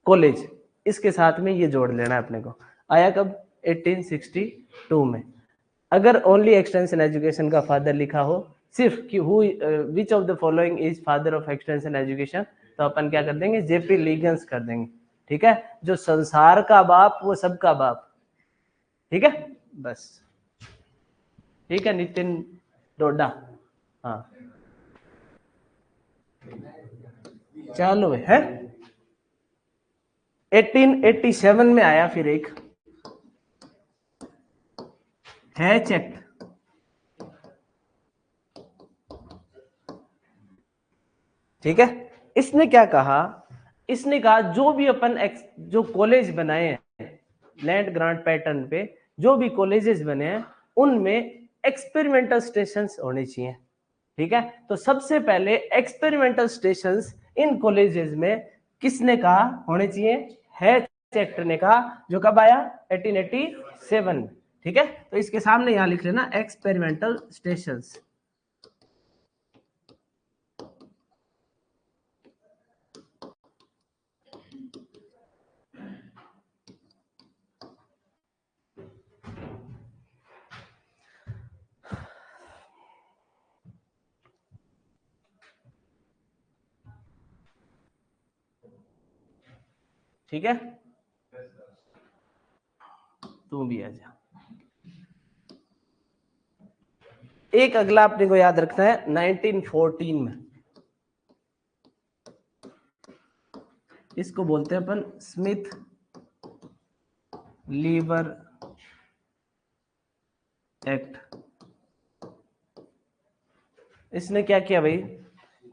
कॉलेज, इसके साथ में ये जोड़ लेना है अपने को। आया कब? 1862 में। अगर ओनली एक्सटेंशन एजुकेशन का फादर लिखा हो, सिर्फ कि who which of the following is father of extension education, तो अपन क्या कर देंगे? जेपी लीगन्स कर देंगे। ठीक है, जो संसार का बाप वो सबका बाप। ठीक है, बस ठीक है। नितिन डोडा, हाँ चलो है। 1887 में आया फिर एक हैच एक्ट। ठीक है, इसने क्या कहा? इसने कहा जो भी अपन जो कॉलेज बनाए हैं लैंड ग्रांट पैटर्न पे, जो भी कॉलेजेस बने हैं उनमें एक्सपेरिमेंटल स्टेशंस होने चाहिए। ठीक है, तो सबसे पहले एक्सपेरिमेंटल स्टेशंस इन कॉलेजेस में किसने कहा होने चाहिए? हैच एक्ट ने कहा, जो कब आया? 1887 में। ठीक है, तो इसके सामने यहां लिख लेना एक्सपेरिमेंटल स्टेशंस। ठीक है, तू भी आ जा। एक अगला अपने को याद रखना है 1914 में, इसको बोलते हैं अपन स्मिथ लीवर एक्ट। इसने क्या किया भाई?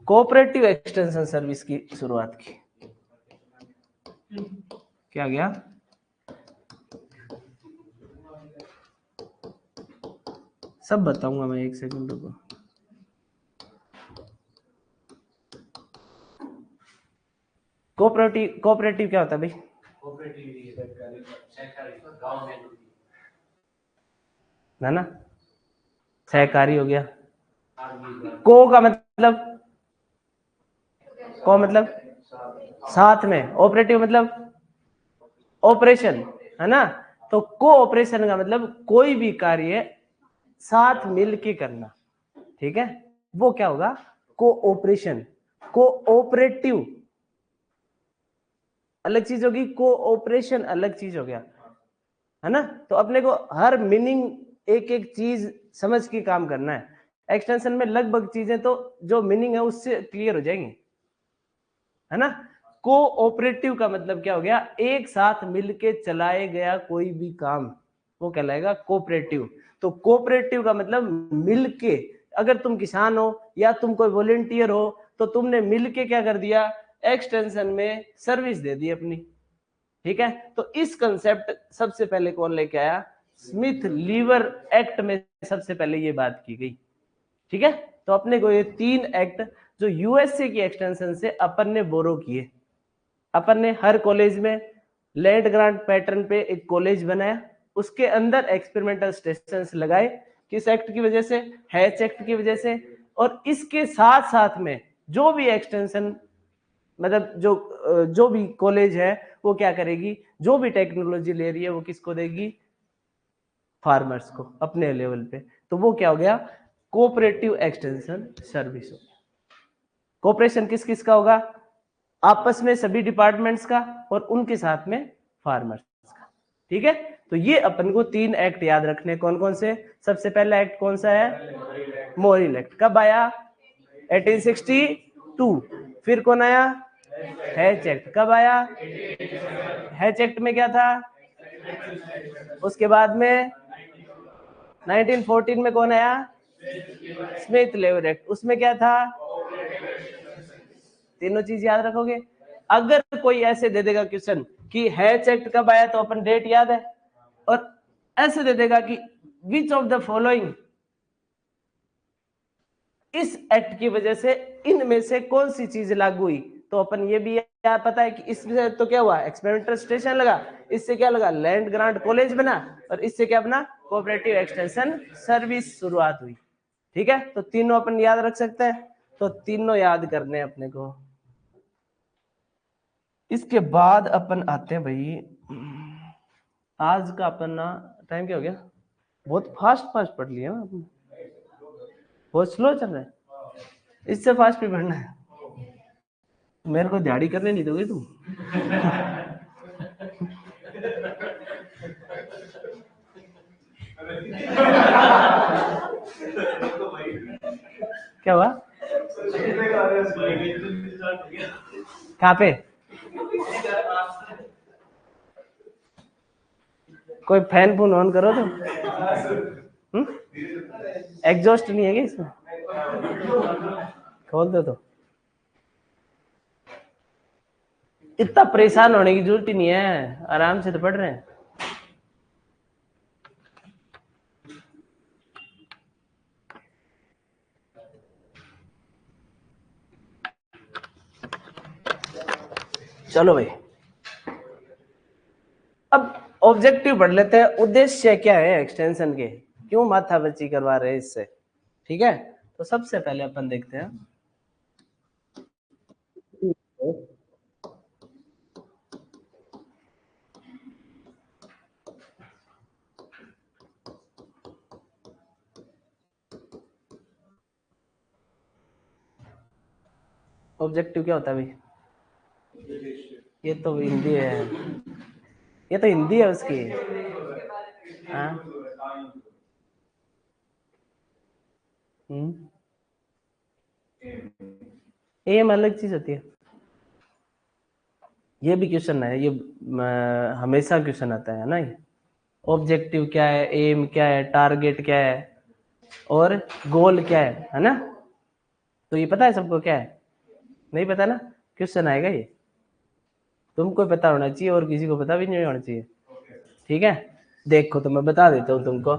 कोऑपरेटिव एक्सटेंशन सर्विस की शुरुआत की। क्या गया? सब बताऊंगा मैं, एक सेकंड रुको। कोऑपरेटिव क्या होता है भाई? है ना, सहकारी हो गया। को का मतलब, को मतलब साथ में, ऑपरेटिव मतलब ऑपरेशन, है ना। तो कोऑपरेशन का मतलब कोई भी कार्य साथ मिल के करना। ठीक है, वो क्या होगा? कोऑपरेशन। कोऑपरेटिव अलग चीज होगी, कोऑपरेशन अलग चीज हो गया, है ना। तो अपने को हर मीनिंग एक एक चीज समझ के काम करना है। एक्सटेंशन में लगभग चीजें तो जो मीनिंग है उससे क्लियर हो जाएंगी, है ना। कोऑपरेटिव का मतलब क्या हो गया? एक साथ मिलके चलाए गया कोई भी काम, वो कहलाएगा कोऑपरेटिव। तो कोऑपरेटिव का मतलब मिलके, अगर तुम किसान हो या तुम कोई वॉलेंटियर हो तो तुमने मिलके क्या कर दिया? एक्सटेंशन में सर्विस दे दी अपनी। ठीक है, तो इस कंसेप्ट सबसे पहले कौन लेके आया? स्मिथ लीवर एक्ट में सबसे पहले ये बात की गई। ठीक है, तो अपने को ये 3 एक्ट जो यूएसए की एक्सटेंशन से अपन ने बोरो किए। अपन ने हर कॉलेज में लैंड ग्रांट पैटर्न पे एक कॉलेज बनाया, उसके अंदर एक्सपेरिमेंटल स्टेशंस लगाए। किस एक्ट की वजह से? हैच एक्ट की वजह से। और इसके साथ साथ में जो भी एक्सटेंशन, मतलब जो भी कॉलेज है वो क्या करेगी? जो भी टेक्नोलॉजी ले रही है वो किसको देगी? फार्मर्स को, अपने लेवल पे। तो वो क्या हो गया? कोऑपरेटिव एक्सटेंशन सर्विस हो गया। कोऑपरेशन किस किस का होगा? आपस में सभी डिपार्टमेंट्स का, और उनके साथ में फार्मर्स का। ठीक है, तो ये अपन को 3 एक्ट याद रखने। कौन कौन से? सबसे पहला एक्ट कौन सा है? मोरिल एक्ट। कब आया? 1862। फिर कौन आया? Hatch act. कब आया? हैच एक्ट में क्या था? उसके बाद में 1914 में कौन आया? Smith Lever Act. उसमें क्या था? तीनों चीज याद रखोगे। अगर कोई ऐसे दे देगा क्वेश्चन कि हैच एक्ट कब आया, तो अपन डेट याद है। और ऐसे दे देगा कि विच ऑफ द फॉलोइंग, इस एक्ट की वजह से इनमें से कौन सी चीज लागू हुई, तो अपन ये भी पता है कि इसमें तो क्या हुआ? एक्सपेरिमेंटल स्टेशन लगा, इससे क्या लगा? लैंड ग्रांट कॉलेज बना, और इससे क्या बना? कोऑपरेटिव एक्सटेंशन सर्विस शुरुआत हुई। ठीक है, तो तीनों अपन याद रख सकते हैं। तो तीनों याद करने हैं अपने को। इसके बाद अपन आते हैं भाई, आज का अपन ना टाइम क्या हो गया, बहुत फास्ट फास्ट पढ़ लिया ना अपन, बहुत स्लो चल रहा है, इससे फास्ट भी पढ़ना है। मेरे को दिहाड़ी करने नहीं दोगे तुम? क्या हुआ? कहाँ पे? कोई फैन फून ऑन करो तो। एग्जॉस्ट नहीं है क्या इसमें? खोल दो तो। इतना परेशान होने की जरूरत ही नहीं है, आराम से तो पढ़ रहे हैं। चलो भाई, अब ऑब्जेक्टिव पढ़ लेते हैं। उद्देश्य क्या है एक्सटेंशन के, क्यों माथापच्ची करवा रहे हैं इससे, ठीक है? तो सबसे पहले अपन देखते हैं ऑब्जेक्टिव क्या होता है भाई। ये तो हिंदी है, ये तो हिंदी है उसकी। हाँ, एम अलग चीज होती है। ये भी क्वेश्चन है, ये हमेशा क्वेश्चन आता है ना। ये ऑब्जेक्टिव क्या है, एम क्या है, टारगेट क्या है और गोल क्या है ना? तो ये पता है सबको क्या है? नहीं पता ना, क्वेश्चन आएगा ये, तुमको पता होना चाहिए और किसी को पता भी नहीं होना चाहिए, ठीक है? देखो तो मैं बता देता हूँ तुमको,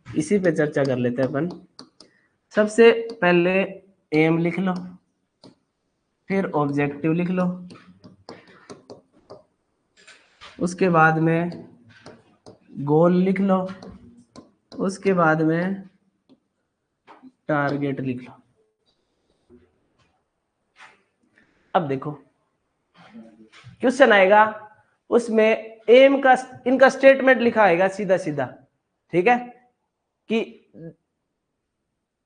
इसी पे चर्चा कर लेते हैं अपन। सबसे पहले एम लिख लो, फिर ऑब्जेक्टिव लिख लो, उसके बाद में गोल लिख लो, उसके बाद में टारगेट लिख लो। अब देखो क्वेश्चन आएगा, उसमें एम का इनका स्टेटमेंट लिखा आएगा सीधा सीधा, ठीक है? कि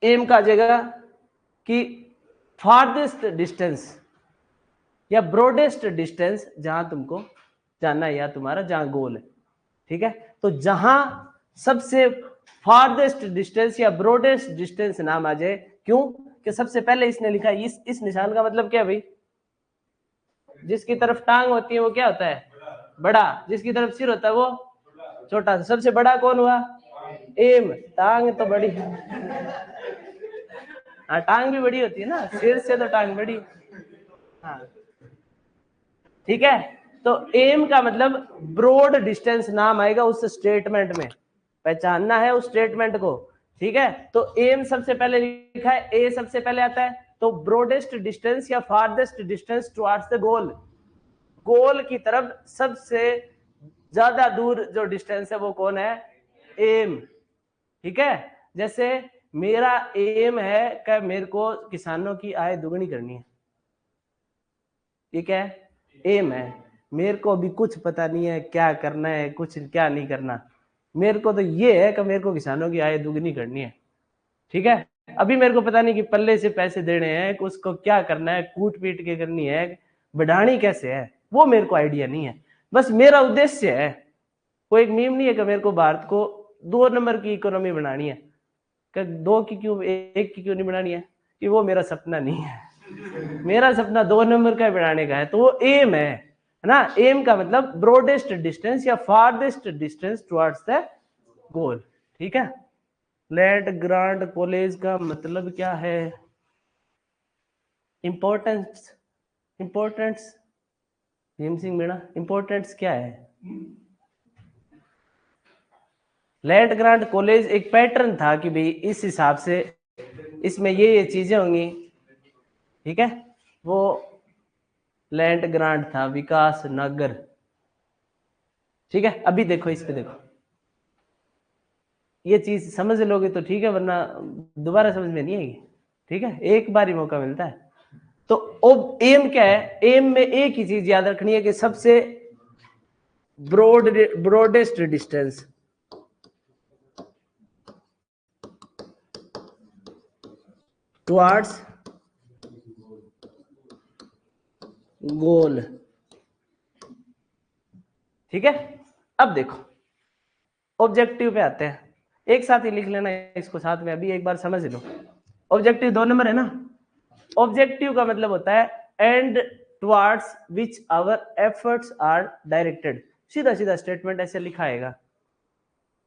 एम का जगह कि फारदेस्ट डिस्टेंस या ब्रॉडेस्ट डिस्टेंस जहां तुमको जाना है या तुम्हारा जहां गोल है, ठीक है? तो जहां सबसे फारदेस्ट डिस्टेंस या ब्रॉडेस्ट डिस्टेंस नाम आ जाए, क्यों कि सबसे पहले इसने लिखा है। इस निशान का मतलब क्या है भाई? जिसकी तरफ टांग होती है वो क्या होता है? बड़ा। जिसकी तरफ सिर होता है वो छोटा। सबसे बड़ा कौन हुआ? एम। टांग तो बड़ी, हाँ टांग भी बड़ी होती है ना, सिर से तो टांग बड़ी, हाँ ठीक है? तो एम का मतलब ब्रॉड डिस्टेंस नाम आएगा उस स्टेटमेंट में, पहचानना है उस स्टेटमेंट को, ठीक है? तो एम सबसे पहले लिखा है, ए सबसे पहले आता है, तो ब्रॉडेस्ट डिस्टेंस या farthest distance towards the goal, goal की तरफ सबसे ज्यादा दूर जो डिस्टेंस है वो कौन है? एम, ठीक है? जैसे मेरा एम है कि मेरे को किसानों की आय दुगनी करनी है, ठीक है? एम है। मेरे को अभी कुछ पता नहीं है क्या करना है, कुछ क्या नहीं करना, मेरे को तो ये है कि मेरे को किसानों की आय दुगनी करनी है, ठीक है? अभी मेरे को पता नहीं कि पल्ले से पैसे देने हैं, उसको क्या करना है, कूट पीट के करनी है, बढ़ानी कैसे है, वो मेरे को आइडिया नहीं है। बस मेरा उद्देश्य है, कोई एक मीम नहीं है कि मेरे को भारत को 2 नंबर की इकोनॉमी बनानी है, कि 2 की क्यों, 1 की क्यों नहीं बनानी है, कि वो मेरा सपना नहीं है। मेरा सपना 2 नंबर का बनाने का है, तो वो एम है ना? एम का मतलब ब्रॉडेस्ट डिस्टेंस या फारदेस्ट डिस्टेंस टुवर्ड्स द गोल, ठीक है? लैंड ग्रांट कॉलेज का मतलब क्या है? Importance, importance, Bhim Singh Meena, importance क्या है? लैंड ग्रांट कॉलेज एक पैटर्न था कि भाई इस हिसाब से इसमें ये चीजें होंगी, ठीक है? वो लैंड ग्रांट था, विकास नगर, ठीक है? अभी देखो इस पे देखो, ये चीज समझ लोगे तो ठीक है, वरना दोबारा समझ में नहीं आएगी, ठीक है, एक बार ही मौका मिलता है। तो एम क्या है, एम में एक ही चीज याद रखनी है कि सबसे ब्रॉडेस्ट डिस्टेंस टुवर्ड्स गोल। ठीक है, अब देखो ऑब्जेक्टिव पे आते हैं, एक साथ ही लिख लेना इसको साथ में, अभी एक बार समझ लो। ऑब्जेक्टिव 2 नंबर है ना। ऑब्जेक्टिव का मतलब होता है and towards which our efforts are directed. सीधा सीधा स्टेटमेंट ऐसे लिखाएगा,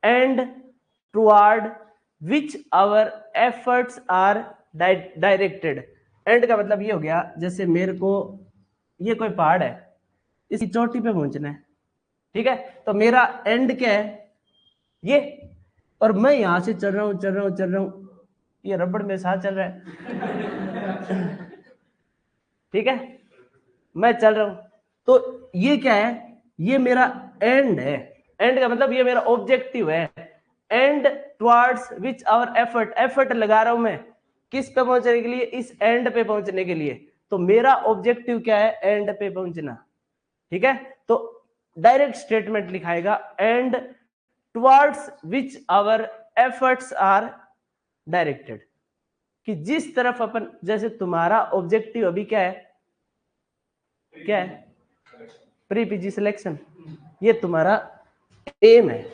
end toward which our efforts are directed. End का मतलब ये हो गया, जैसे मेरे को ये कोई पहाड़ है, इसकी चोटी पे पहुंचना है, ठीक है, तो मेरा एंड क्या है ये, और मैं यहां से चल रहा हूं चल रहा हूं चल रहा हूं, ये रबड़ में साथ चल रहा है ठीक है, मैं चल रहा हूं, तो ये क्या है, ये मेरा एंड है। एंड का मतलब ये मेरा ऑब्जेक्टिव है, and towards which our effort, effort लगा रहा हूं मैं किस पे पहुंचने के लिए, इस एंड पे पहुंचने के लिए। तो मेरा ऑब्जेक्टिव क्या है, एंड पे पहुंचना। ठीक है, तो डायरेक्ट स्टेटमेंट लिखाएगा, end towards which our efforts are directed, कि जिस तरफ अपन, जैसे तुम्हारा ऑब्जेक्टिव अभी क्या है, क्या है, प्री पीजी सिलेक्शन, ये तुम्हारा एम है।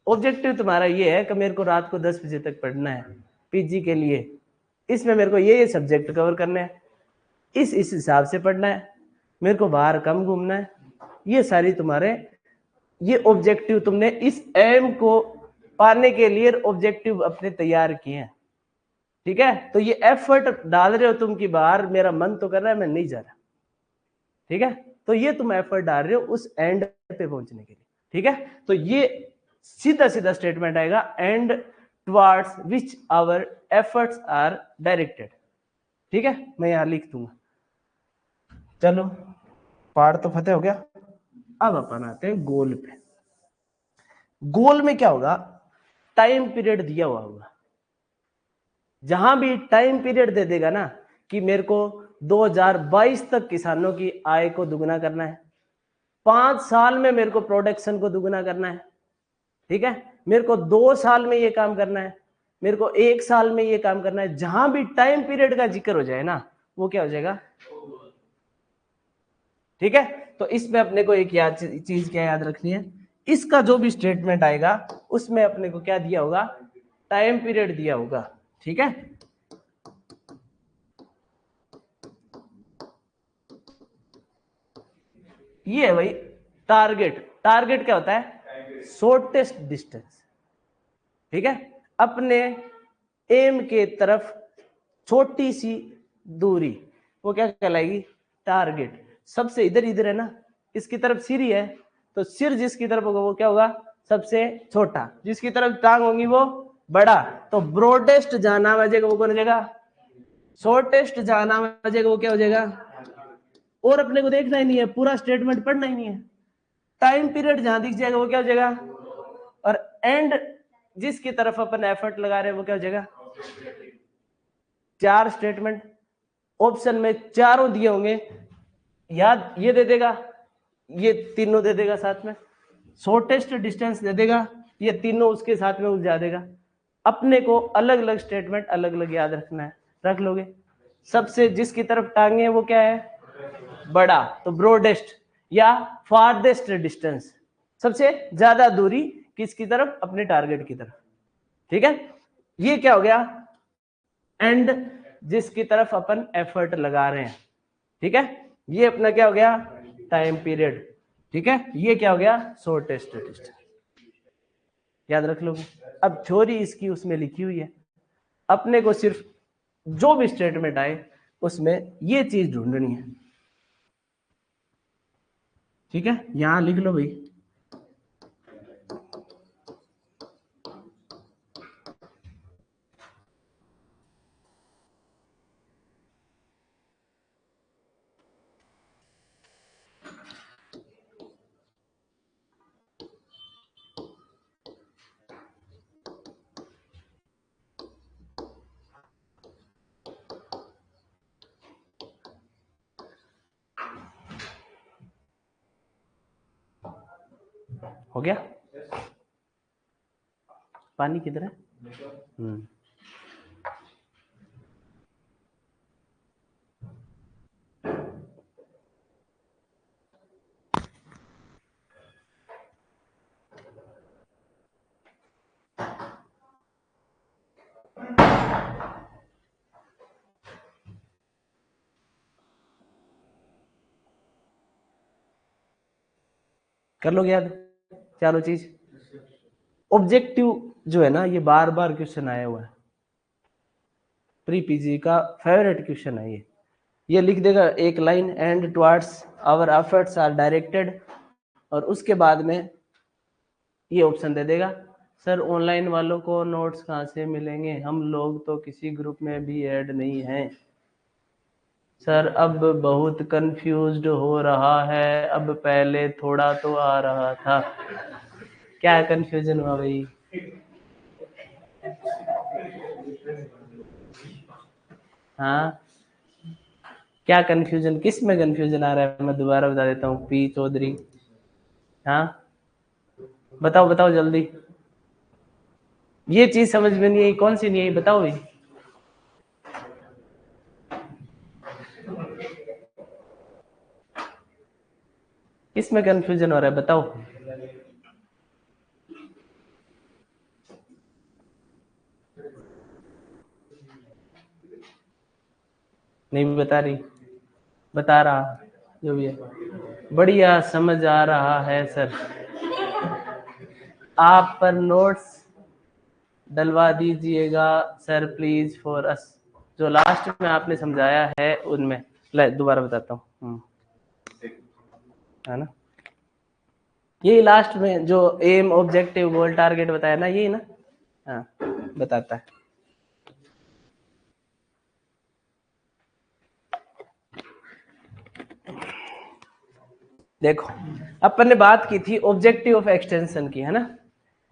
ऑब्जेक्टिव तुम्हारा ये है कि मेरे को रात को 10 बजे तक पढ़ना है पीजी के लिए, इसमें मेरे को ये सब्जेक्ट कवर करने हैं, इस हिसाब से पढ़ना है, मेरे को बाहर कम घूमना है, ये सारी तुम्हारे, ये ऑब्जेक्टिव तुमने इस एम को पाने के लिए ऑब्जेक्टिव अपने तैयार किए हैं। ठीक है, तो ये एफर्ट डाल रहे हो तुम कि बाहर मेरा मन तो कर रहा है मैं नहीं जा रहा। ठीक है, तो ये तुम एफर्ट डाल रहे हो उस एंड पे पहुंचने के लिए। ठीक है, तो ये सीधा सीधा स्टेटमेंट आएगा, and towards which our efforts are directed. ठीक है, मैं यहां लिख दूंगा। चलो पार्ट तो फतेह हो गया, अब अपन आते हैं गोल पे। गोल में क्या होगा, टाइम पीरियड दिया हुआ होगा, जहां भी टाइम पीरियड दे देगा ना कि मेरे को 2022 तक किसानों की आय को दुगना करना है, 5 साल में मेरे को प्रोडक्शन को दुगना करना है, ठीक है, मेरे को 2 साल में ये काम करना है, मेरे को 1 साल में ये काम करना है, जहां भी टाइम पीरियड का जिक्र हो जाए ना वो क्या हो जाएगा। ठीक है, तो इसमें अपने को एक चीज क्या याद रखनी है, इसका जो भी स्टेटमेंट आएगा उसमें अपने को क्या दिया होगा, टाइम पीरियड दिया होगा। ठीक है, ये है भाई टारगेट। टारगेट क्या होता है, शॉर्टेस्ट डिस्टेंस। ठीक है, अपने एम के तरफ छोटी सी दूरी, वो क्या कहलाएगी, टारगेट। सबसे इधर इधर है ना, इसकी तरफ सिर ही है, तो सिर जिसकी तरफ होगा वो क्या होगा, सबसे छोटा, जिसकी तरफ टांग होगी वो बड़ा। तो ब्रॉडेस्ट जहां नाम आ जाएगा वो कौन हो जाएगा, शॉर्टेस्ट जहां नाम आ जाएगा वो क्या हो जाएगा। और अपने को देखना ही नहीं है, पूरा स्टेटमेंट पढ़ना ही नहीं है, टाइम पीरियड जहां दिख जाएगा वो क्या हो जाएगा, और एंड जिसकी तरफ अपन एफर्ट लगा रहे हैं वो क्या हो जाएगा। 4 स्टेटमेंट ऑप्शन में चारों दिए होंगे, याद ये दे देगा, ये तीनों दे देगा साथ में, शॉर्टेस्ट डिस्टेंस दे देगा, ये तीनों उसके साथ में उलझा देगा। अपने को अलग अलग स्टेटमेंट अलग अलग याद रखना है, रख लोगे। सबसे जिसकी तरफ टांगे वो क्या है, बड़ा, तो ब्रॉडेस्ट या फारदेस्ट डिस्टेंस, सबसे ज्यादा दूरी किसकी तरफ, अपने टारगेट की तरफ। ठीक है, ये क्या हो गया, एंड जिसकी तरफ अपन एफर्ट लगा रहे हैं। ठीक है, ये अपना क्या हो गया, टाइम पीरियड। ठीक है, ये क्या हो गया, शॉर्टेस्ट डिस्टेंस, याद रख लोगे। अब थ्योरी इसकी उसमें लिखी हुई है, अपने को सिर्फ जो भी स्टेटमेंट आए उसमें ये चीज ढूंढनी है। ठीक है, यहां लिख लो भाई, हो गया? पानी किधर है? कर लो याद चारों चीज। ऑब्जेक्टिव जो है ना, ये बार बार क्वेश्चन आया हुआ है, प्री पीजी का फेवरेट क्वेश्चन है ये लिख देगा एक line, and towards our efforts are directed, और उसके बाद में ये ऑप्शन दे देगा, सर ऑनलाइन वालों को नोट्स कहाँ से मिलेंगे, हम लोग तो किसी ग्रुप में भी ऐड नहीं हैं। सर अब बहुत कंफ्यूज्ड हो रहा है, अब पहले थोड़ा तो आ रहा था। क्या कंफ्यूजन हुआ भाई? हाँ, क्या कंफ्यूजन, किस में कंफ्यूजन आ रहा है? मैं दोबारा बता देता हूँ, पी चौधरी। हाँ बताओ बताओ जल्दी। ये चीज समझ में नहीं आई, कौन सी नहीं आई बताओ भाई। किसमें कंफ्यूजन हो रहा है बताओ। नहीं बता रही, बता रहा जो भी है। बढ़िया समझ आ रहा है सर, आप पर नोट्स डलवा दीजिएगा सर प्लीज फॉर अस। जो लास्ट में आपने समझाया है उनमें, ले दोबारा बताता हूँ, है ना, ये लास्ट में जो एम ऑब्जेक्टिव गोल टारगेट बताया ना, यही ना? हाँ बताता है। देखो अपन ने बात की थी ऑब्जेक्टिव ऑफ एक्सटेंशन की, है ना।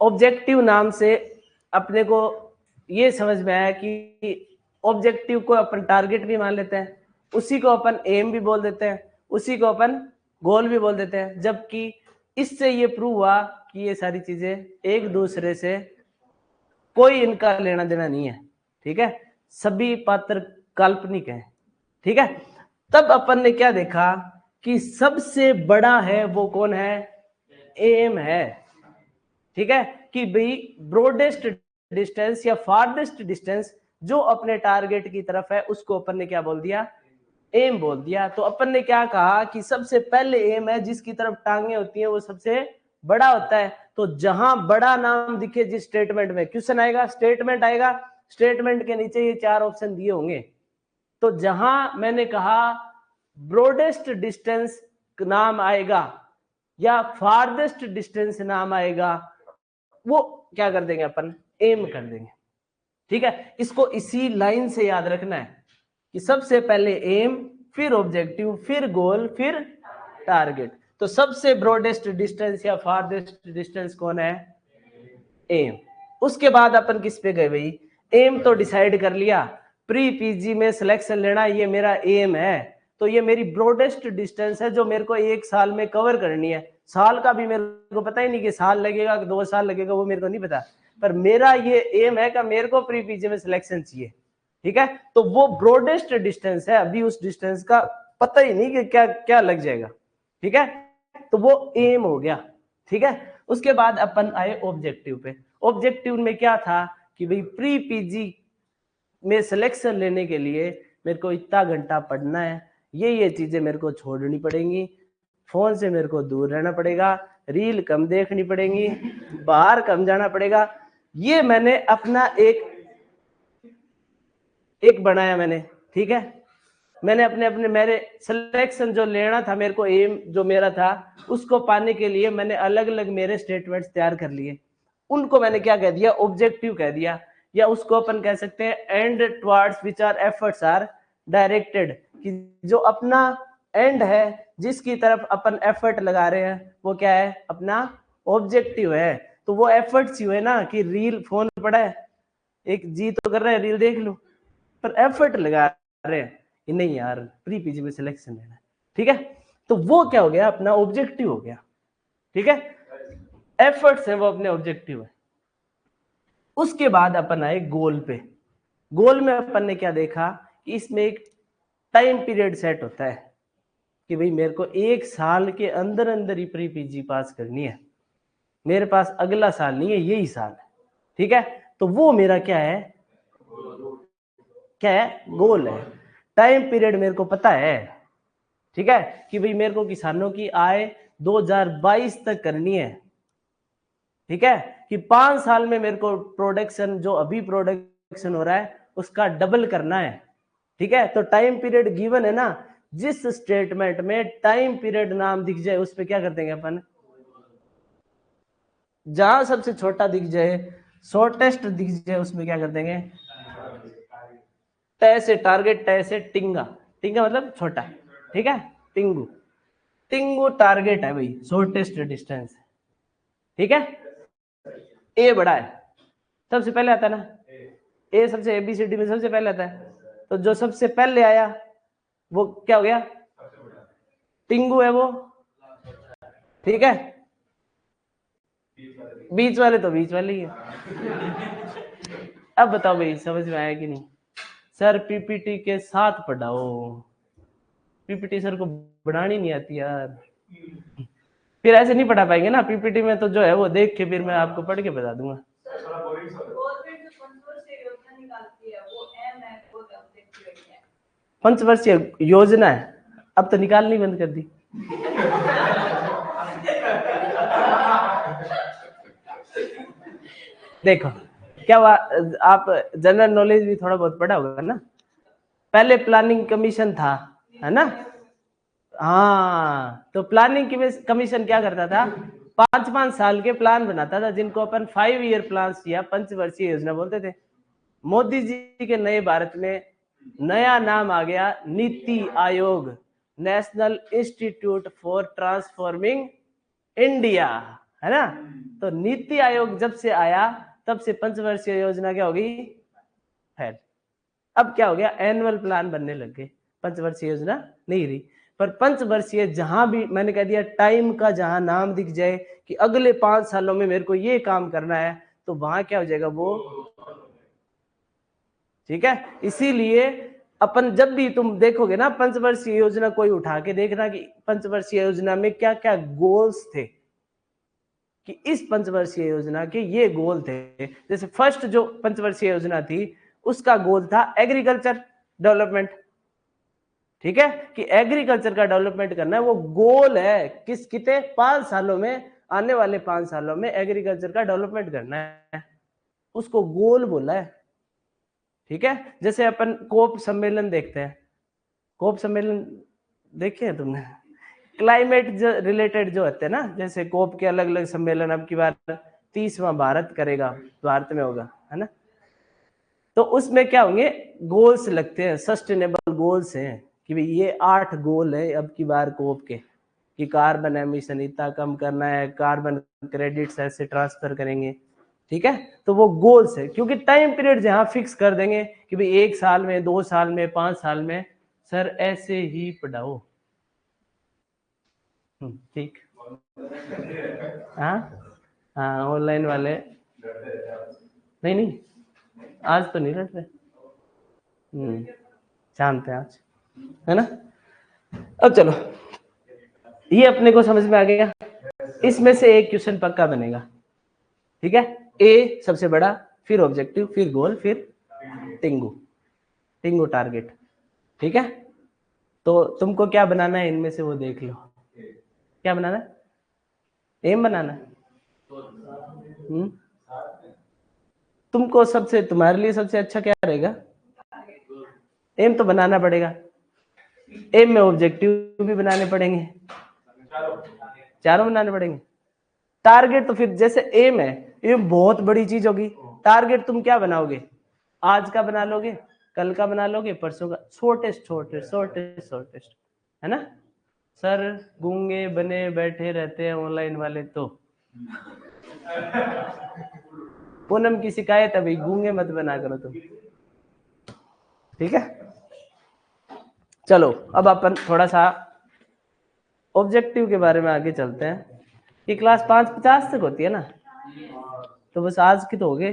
ऑब्जेक्टिव नाम से अपने को ये समझ में आया कि ऑब्जेक्टिव को अपन टारगेट भी मान लेते हैं, उसी को अपन एम भी बोल देते हैं, उसी को अपन गोल भी बोल देते हैं, जबकि इससे ये प्रूव हुआ कि ये सारी चीजें एक दूसरे से कोई इनका लेना देना नहीं है, ठीक है, सभी पात्र काल्पनिक हैं, ठीक है। तब अपन ने क्या देखा कि सबसे बड़ा है वो कौन है? एम है, ठीक है, कि भाई ब्रॉडेस्ट डिस्टेंस या फारदेस्ट डिस्टेंस जो अपने टारगेट की तरफ है उसको अपन ने क्या बोल दिया? एम बोल दिया। तो अपन ने क्या कहा कि सबसे पहले एम है, जिसकी तरफ टांगे होती हैं वो सबसे बड़ा होता है। तो जहां बड़ा नाम दिखे जिस स्टेटमेंट में, क्वेश्चन आएगा, स्टेटमेंट आएगा, स्टेटमेंट के नीचे ये चार ऑप्शन दिए होंगे। तो जहां मैंने कहा ब्रॉडेस्ट डिस्टेंस नाम आएगा या फारदेस्ट डिस्टेंस नाम आएगा, वो क्या कर देंगे अपन? एम कर देंगे, ठीक है। इसको इसी लाइन से याद रखना है कि सबसे पहले एम, फिर ऑब्जेक्टिव, फिर गोल, फिर टारगेट। तो सबसे ब्रॉडेस्ट डिस्टेंस या फारदेस्ट डिस्टेंस कौन है? एम। उसके बाद अपन किस पे गए भाई? एम तो डिसाइड कर लिया, प्री पीजी में सिलेक्शन लेना ये मेरा एम है, तो ये मेरी ब्रॉडेस्ट डिस्टेंस है जो मेरे को एक साल में कवर करनी है। साल का भी मेरे को पता ही नहीं कि साल लगेगा कि 2 साल लगेगा, वो मेरे को नहीं पता, पर मेरा ये एम है कि मेरे को प्री पीजी में सिलेक्शन चाहिए, ठीक है। तो वो ब्रॉडेस्ट डिस्टेंस है, अभी उस डिस्टेंस का पता ही नहीं कि क्या क्या लग जाएगा, ठीक है। तो वो एम हो गया, ठीक है। उसके बाद अपन आए ऑब्जेक्टिव पे। ऑब्जेक्टिव में क्या था कि भाई प्री पीजी में सिलेक्शन लेने के लिए मेरे को इतना घंटा पढ़ना है, ये चीजें मेरे को छोड़नी पड़ेंगी, फोन से मेरे को दूर रहना पड़ेगा, रील कम देखनी पड़ेगी, बाहर कम जाना पड़ेगा। ये मैंने अपना एक बनाया मैंने, ठीक है। मैंने अपने मेरे सिलेक्शन जो लेना था मेरे को, एम जो मेरा था, उसको पाने के लिए मैंने अलग अलग मेरे स्टेटमेंट्स तैयार कर लिए। उनको मैंने क्या कह दिया? ऑब्जेक्टिव कह दिया, या उसको अपन कह सकते हैं and towards which our efforts are directed, कि जो अपना एंड है, जिसकी तरफ अपन एफर्ट लगा रहे हैं, वो क्या है? अपना ऑब्जेक्टिव है। तो वो एफर्ट्स ही है ना, कि रील फोन पड़ा है, एक जी तो कर रहा है रील देख लो, पर एफर्ट लगा रहे हैं कि नहीं यार प्री पीजी में सिलेक्शन लेना है, ठीक है। तो वो क्या हो गया? अपना ऑब्जेक्टिव हो गया, ठीक है। एफर्ट्स है वो अपने ऑब्जेक्टिव है। उसके बाद अपन आए गोल पे। गोल में अपन ने क्या देखा कि इसमें एक टाइम पीरियड सेट होता है कि भाई मेरे को 1 साल के अंदर अंदर ही प्री पीजी पास करनी है, मेरे पास अगला साल नहीं है, यही साल है। ठीक है, तो वो मेरा क्या है, क्या है, गोल है। टाइम पीरियड मेरे को पता है, ठीक है, कि भाई मेरे को किसानों की आय 2022 तक करनी है। ठीक है, कि 5 साल में मेरे को प्रोडक्शन, जो अभी प्रोडक्शन हो रहा है उसका डबल करना है। ठीक है, तो टाइम पीरियड गिवन है ना, जिस स्टेटमेंट में टाइम पीरियड नाम दिख जाए उस पे क्या कर देंगे अपन, जहां सबसे छोटा दिख जाए, शॉर्टेस्ट दिख जाए, उसमें क्या कर देंगे, तय से टारगेट, तय से टिंगा, टिंगा मतलब छोटा। ठीक है, टिंगू, टिंगू टारगेट है भाई, शॉर्टेस्ट डिस्टेंस। ठीक है, ए बड़ा है, सबसे पहले आता है ना, ए सबसे एबीसीडी में सबसे पहले आता है, तो जो सबसे पहले आया वो क्या हो गया, टिंगू है वो। ठीक है, बीच वाले तो बीच वाले ही है। अब बताओ भाई समझ में आया कि नहीं? सर पीपीटी के साथ पढ़ाओ, पीपीटी सर को बनानी नहीं आती यार, फिर ऐसे नहीं पढ़ा पाएंगे ना। पीपीटी में तो जो है वो देख के फिर मैं आपको पढ़ के बता दूंगा। पंचवर्षीय योजना है, अब तो निकालनी बंद कर दी। देखो क्या आप जनरल नॉलेज भी थोड़ा बहुत पढ़ा होगा ना, पहले प्लानिंग कमीशन था, है ना? हाँ, तो प्लानिंग कमीशन क्या करता था, 5-5 साल के प्लान बनाता था, जिनको अपन 5 ईयर प्लान या पंचवर्षीय योजना बोलते थे। मोदी जी के नए भारत में नया नाम आ गया NITI Aayog, national institute for transforming India, है ना? तो नीति आयोग जब से आया तब से पंचवर्षीय योजना क्या होगी, है। अब क्या हो गया, एनुअल प्लान बनने लग गए, पंचवर्षीय योजना नहीं रही। पर पंचवर्षीय जहां भी मैंने कह दिया, टाइम का जहां नाम दिख जाए कि अगले 5 सालों में मेरे को ये काम करना है, तो वहां क्या हो जाएगा वो। ठीक है, इसीलिए अपन जब भी तुम देखोगे ना पंचवर्षीय योजना कोई उठा के देखना कि पंचवर्षीय योजना में क्या क्या गोल्स थे, कि इस पंचवर्षीय योजना के ये गोल थे। जैसे फर्स्ट जो पंचवर्षीय योजना थी उसका गोल था एग्रीकल्चर डेवलपमेंट। ठीक है, कि एग्रीकल्चर का डेवलपमेंट करना है, वो गोल है किस कितने 5 सालों में, आने वाले 5 सालों में एग्रीकल्चर का डेवलपमेंट करना है, उसको गोल बोला है। ठीक है, जैसे अपन कोप सम्मेलन देखते हैं, कोप सम्मेलन देखे हैं तुमने, क्लाइमेट जो रिलेटेड जो होते हैं ना, जैसे कोप के अलग अलग सम्मेलन, अब की बार 30वां भारत करेगा, भारत में होगा, है ना? तो उसमें क्या होंगे, गोल्स लगते हैं, सस्टेनेबल गोल्स हैं कि भाई ये 8 गोल है अब की बार कोप के, कि कार्बन एमिशन इतना कम करना है, कार्बन क्रेडिट्स ऐसे ट्रांसफर करेंगे। ठीक है, तो वो गोल्स है, क्योंकि टाइम पीरियड जहां फिक्स कर देंगे कि भाई 1 साल में, 2 साल में, 5 साल में, सर ऐसे ही पढ़ाओ। ठीक, हाँ हाँ, ऑनलाइन वाले नहीं नहीं, आज तो नहीं रट रहे, शांत है आज, है ना? अब चलो, ये अपने को समझ में आ गया, इसमें से एक क्वेश्चन पक्का बनेगा। ठीक है, ए सबसे बड़ा, फिर ऑब्जेक्टिव, फिर गोल, फिर टिंगू, टिंगू टारगेट। ठीक है, तो तुमको क्या बनाना है इनमें से वो देख लो, क्या बनाना है, एम बनाना है। तुमको सबसे, तुम्हारे लिए सबसे अच्छा क्या रहेगा, एम तो बनाना पड़ेगा, एम में ऑब्जेक्टिव भी बनाने पड़ेंगे, चारों बनाने पड़ेंगे। टारगेट तो फिर जैसे एम है, एम बहुत बड़ी चीज होगी, टारगेट तुम क्या बनाओगे, आज का बना लोगे, कल का बना लोगे, परसों का, शॉर्टेस्ट शॉर्टेस्ट शॉर्टेस्ट शॉर्टेस्ट, है ना? सर गूंगे बने बैठे रहते हैं ऑनलाइन वाले, तो पूनम की शिकायत है भाई, गूंगे मत बना करो तुम। ठीक है, चलो अब अपन थोड़ा सा ऑब्जेक्टिव के बारे में आगे चलते हैं। ये क्लास 5:50 तक होती है ना, तो बस आज की तो हो गए,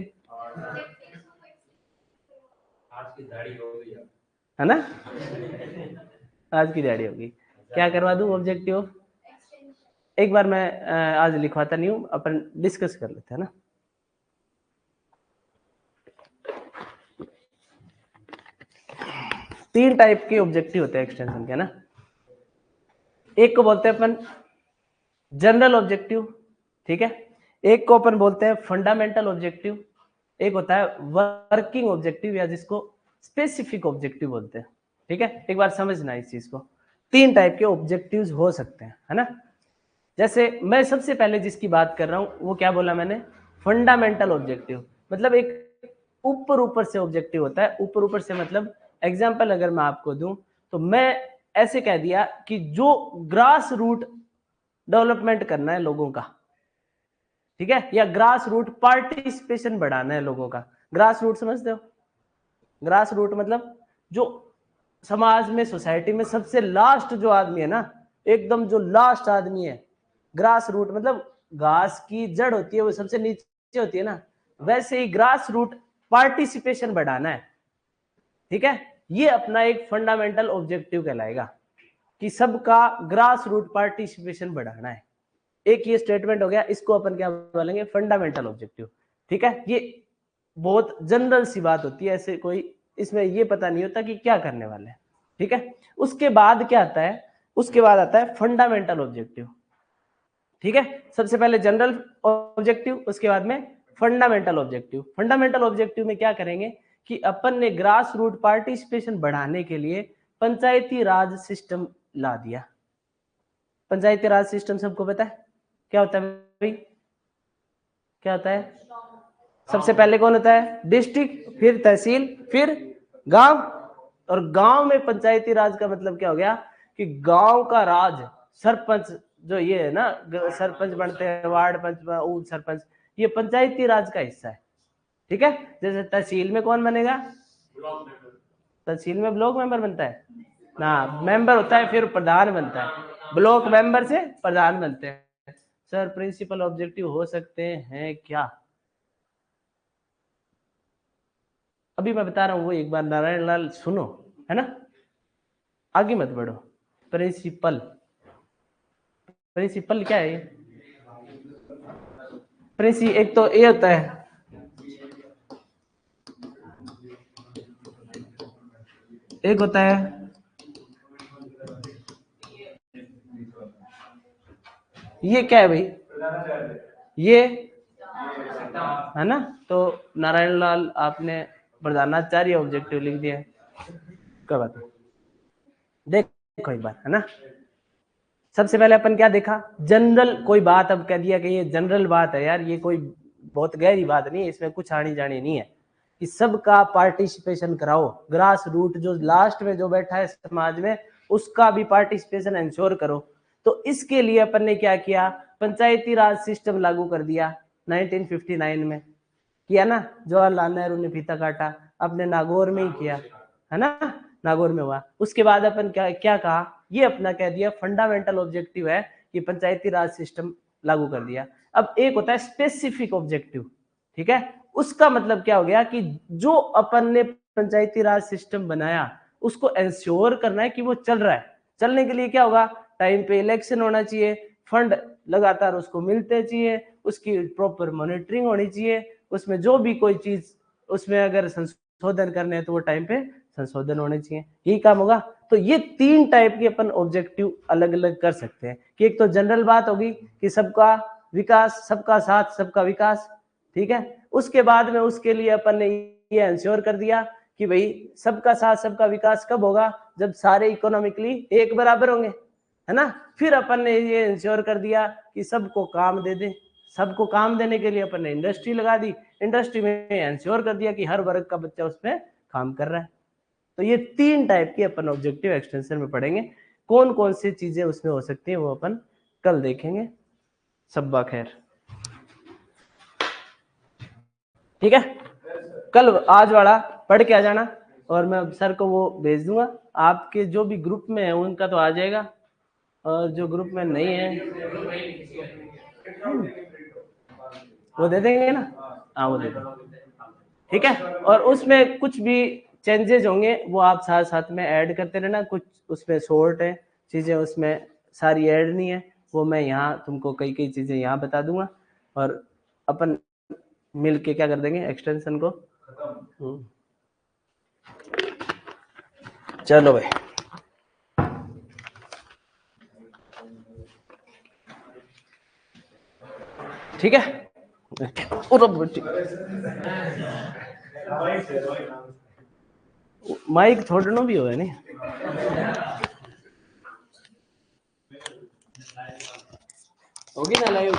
है ना, आज की दिहाड़ी होगी। क्या करवा दूं ऑब्जेक्टिव? एक बार मैं आज लिखवाता नहीं हूँ, अपन डिस्कस कर लेते हैं ना। तीन टाइप के ऑब्जेक्टिव होते हैं एक्सटेंशन के ना। एक को बोलते हैं अपन जनरल ऑब्जेक्टिव, ठीक है। एक को अपन बोलते हैं फंडामेंटल ऑब्जेक्टिव, एक होता है वर्किंग ऑब्जेक्टिव या जिसको स्पेसिफिक ऑब्जेक्टिव बोलते हैं, ठीक है। एक बार समझना इस चीज को, तीन टाइप के ऑब्जेक्टिव्स हो सकते हैं, है ना। जैसे मैं सबसे पहले जिसकी बात कर रहा हूं वो क्या बोला मैंने, फंडामेंटल ऑब्जेक्टिव, मतलब एक ऊपर ऊपर से ऑब्जेक्टिव होता है। ऊपर ऊपर से मतलब एग्जांपल अगर मैं आपको दूं तो मैं ऐसे कह दिया कि जो ग्रास रूट डेवलपमेंट करना है लोगों का, ठीक है, या ग्रास रूट पार्टिसिपेशन बढ़ाना है लोगों का। ग्रास रूट समझते हो? ग्रास रूट मतलब जो समाज में, सोसाइटी में सबसे लास्ट जो आदमी है ना, एकदम जो लास्ट आदमी है, ग्रास रूट मतलब घास की जड़ होती है वो सबसे नीचे होती है ना, वैसे ही ग्रास रूट पार्टिसिपेशन बढ़ाना है, ठीक है। ये अपना एक फंडामेंटल ऑब्जेक्टिव कहलाएगा कि सबका ग्रास रूट पार्टिसिपेशन बढ़ाना है। एक ये स्टेटमेंट हो गया, इसको अपन क्या बोलेंगे, फंडामेंटल ऑब्जेक्टिव, ठीक है। ये बहुत जनरल सी बात होती है, ऐसे कोई इसमें ये पता नहीं होता कि क्या करने वाले हैं, ठीक है। उसके बाद क्या आता है, उसके बाद आता है फंडामेंटल ऑब्जेक्टिव, ठीक है। सबसे पहले जनरल ऑब्जेक्टिव, उसके बाद में फंडामेंटल ऑब्जेक्टिव। फंडामेंटल ऑब्जेक्टिव में क्या करेंगे कि अपन ने ग्रास रूट पार्टिसिपेशन बढ़ाने के लिए पंचायती राज सिस्टम ला दिया। पंचायती राज सिस्टम सबको पता है क्या होता है भाई? क्या होता है? सबसे पहले कौन होता है? डिस्ट्रिक्ट, फिर तहसील, फिर गांव। और गांव में पंचायती राज का मतलब क्या हो गया कि गांव का राज, सरपंच जो ये है ना, सरपंच बनते हैं, वार्ड पंच, उप सरपंच, ये पंचायती राज का हिस्सा है, ठीक है। जैसे तहसील में कौन बनेगा? तहसील में ब्लॉक मेंबर बनता है ना, मेंबर होता है, फिर प्रधान बनता है, ब्लॉक मेंबर से प्रधान बनते हैं। सर प्रिंसिपल ऑब्जेक्टिव हो सकते हैं क्या? अभी मैं बता रहा हूं वो एक बार नारायण लाल सुनो, है ना, आगे मत बढ़ो। प्रिंसिपल, प्रिंसिपल क्या है? प्रिंसी एक तो ये होता है, एक होता है ये, क्या है भाई ये, है ना। तो नारायण लाल आपने प्रधानाचार्य ऑब्जेक्टिव लिख दिया, क्या बात है, देखो एक बार, है ना। सबसे पहले अपन क्या देखा, जनरल कोई बात, अब कह दिया कि ये जनरल बात है यार, ये कोई बहुत गहरी बात नहीं है, इसमें कुछ आनी जानी नहीं है कि सबका पार्टिसिपेशन कराओ, ग्रास रूट जो लास्ट में जो बैठा है समाज में उसका भी पार्टिसिपेशन इंश्योर करो। तो इसके लिए अपन ने क्या किया, पंचायती राज सिस्टम लागू कर दिया 1959 में, किया ना। जवाहरलाल नेहरू ने फीता काटा, अपने नागौर में ही किया, है ना, नागौर में हुआ। उसके बाद अपन क्या क्या कहा, ये अपना कह दिया फंडामेंटल ऑब्जेक्टिव है कि पंचायती राज सिस्टम लागू कर दिया। अब एक होता है स्पेसिफिक ऑब्जेक्टिव, ठीक है। उसका मतलब क्या हो गया कि जो अपन ने पंचायती राज सिस्टम बनाया उसको इंश्योर करना है कि वो चल रहा है। चलने के लिए क्या होगा, टाइम पे इलेक्शन होना चाहिए, फंड लगातार उसको मिलते चाहिए, उसकी प्रॉपर मॉनिटरिंग होनी चाहिए, उसमें जो भी कोई चीज उसमें अगर संशोधन करने हैं तो वो टाइम पे संशोधन होने चाहिए, यही काम होगा। तो ये तीन टाइप के अपन ऑब्जेक्टिव अलग अलग कर सकते हैं कि एक तो जनरल बात होगी कि सबका विकास, सबका साथ सबका विकास, ठीक है। उसके बाद में उसके लिए अपन ने ये इंश्योर कर दिया कि भाई सबका साथ सबका विकास कब होगा, जब सारे इकोनॉमिकली एक बराबर होंगे, है ना। फिर अपन ने ये इंश्योर कर दिया कि सबको काम दे दे, सबको काम देने के लिए अपन ने इंडस्ट्री लगा दी, इंडस्ट्री में इंश्योर कर दिया कि हर वर्ग का बच्चा उसमें काम कर रहा है। तो ये तीन टाइप की अपन ऑब्जेक्टिव एक्सटेंशन में पढ़ेंगे, कौन कौन सी चीजें उसमें हो सकती है वो अपन कल देखेंगे। सब्बा खैर, ठीक है। कल आज वाला पढ़ के आ जाना और मैं सर को वो भेज दूंगा। आपके जो भी ग्रुप में है उनका तो आ जाएगा, और जो ग्रुप में नहीं है वो दे देंगे ना, हाँ वो दे देंगे, ठीक है। और उसमें कुछ भी चेंजेस होंगे वो आप साथ साथ में ऐड करते रहना। कुछ उसमें शॉर्ट है चीज़ें, उसमें सारी ऐड नहीं है, वो मैं यहाँ तुमको कई कई चीज़ें यहाँ बता दूंगा, और अपन मिल के क्या कर देंगे, एक्सटेंशन को। चलो भाई, ठीक है। माइक छोड़ना भी हो है नहीं, होगी ना लाइव।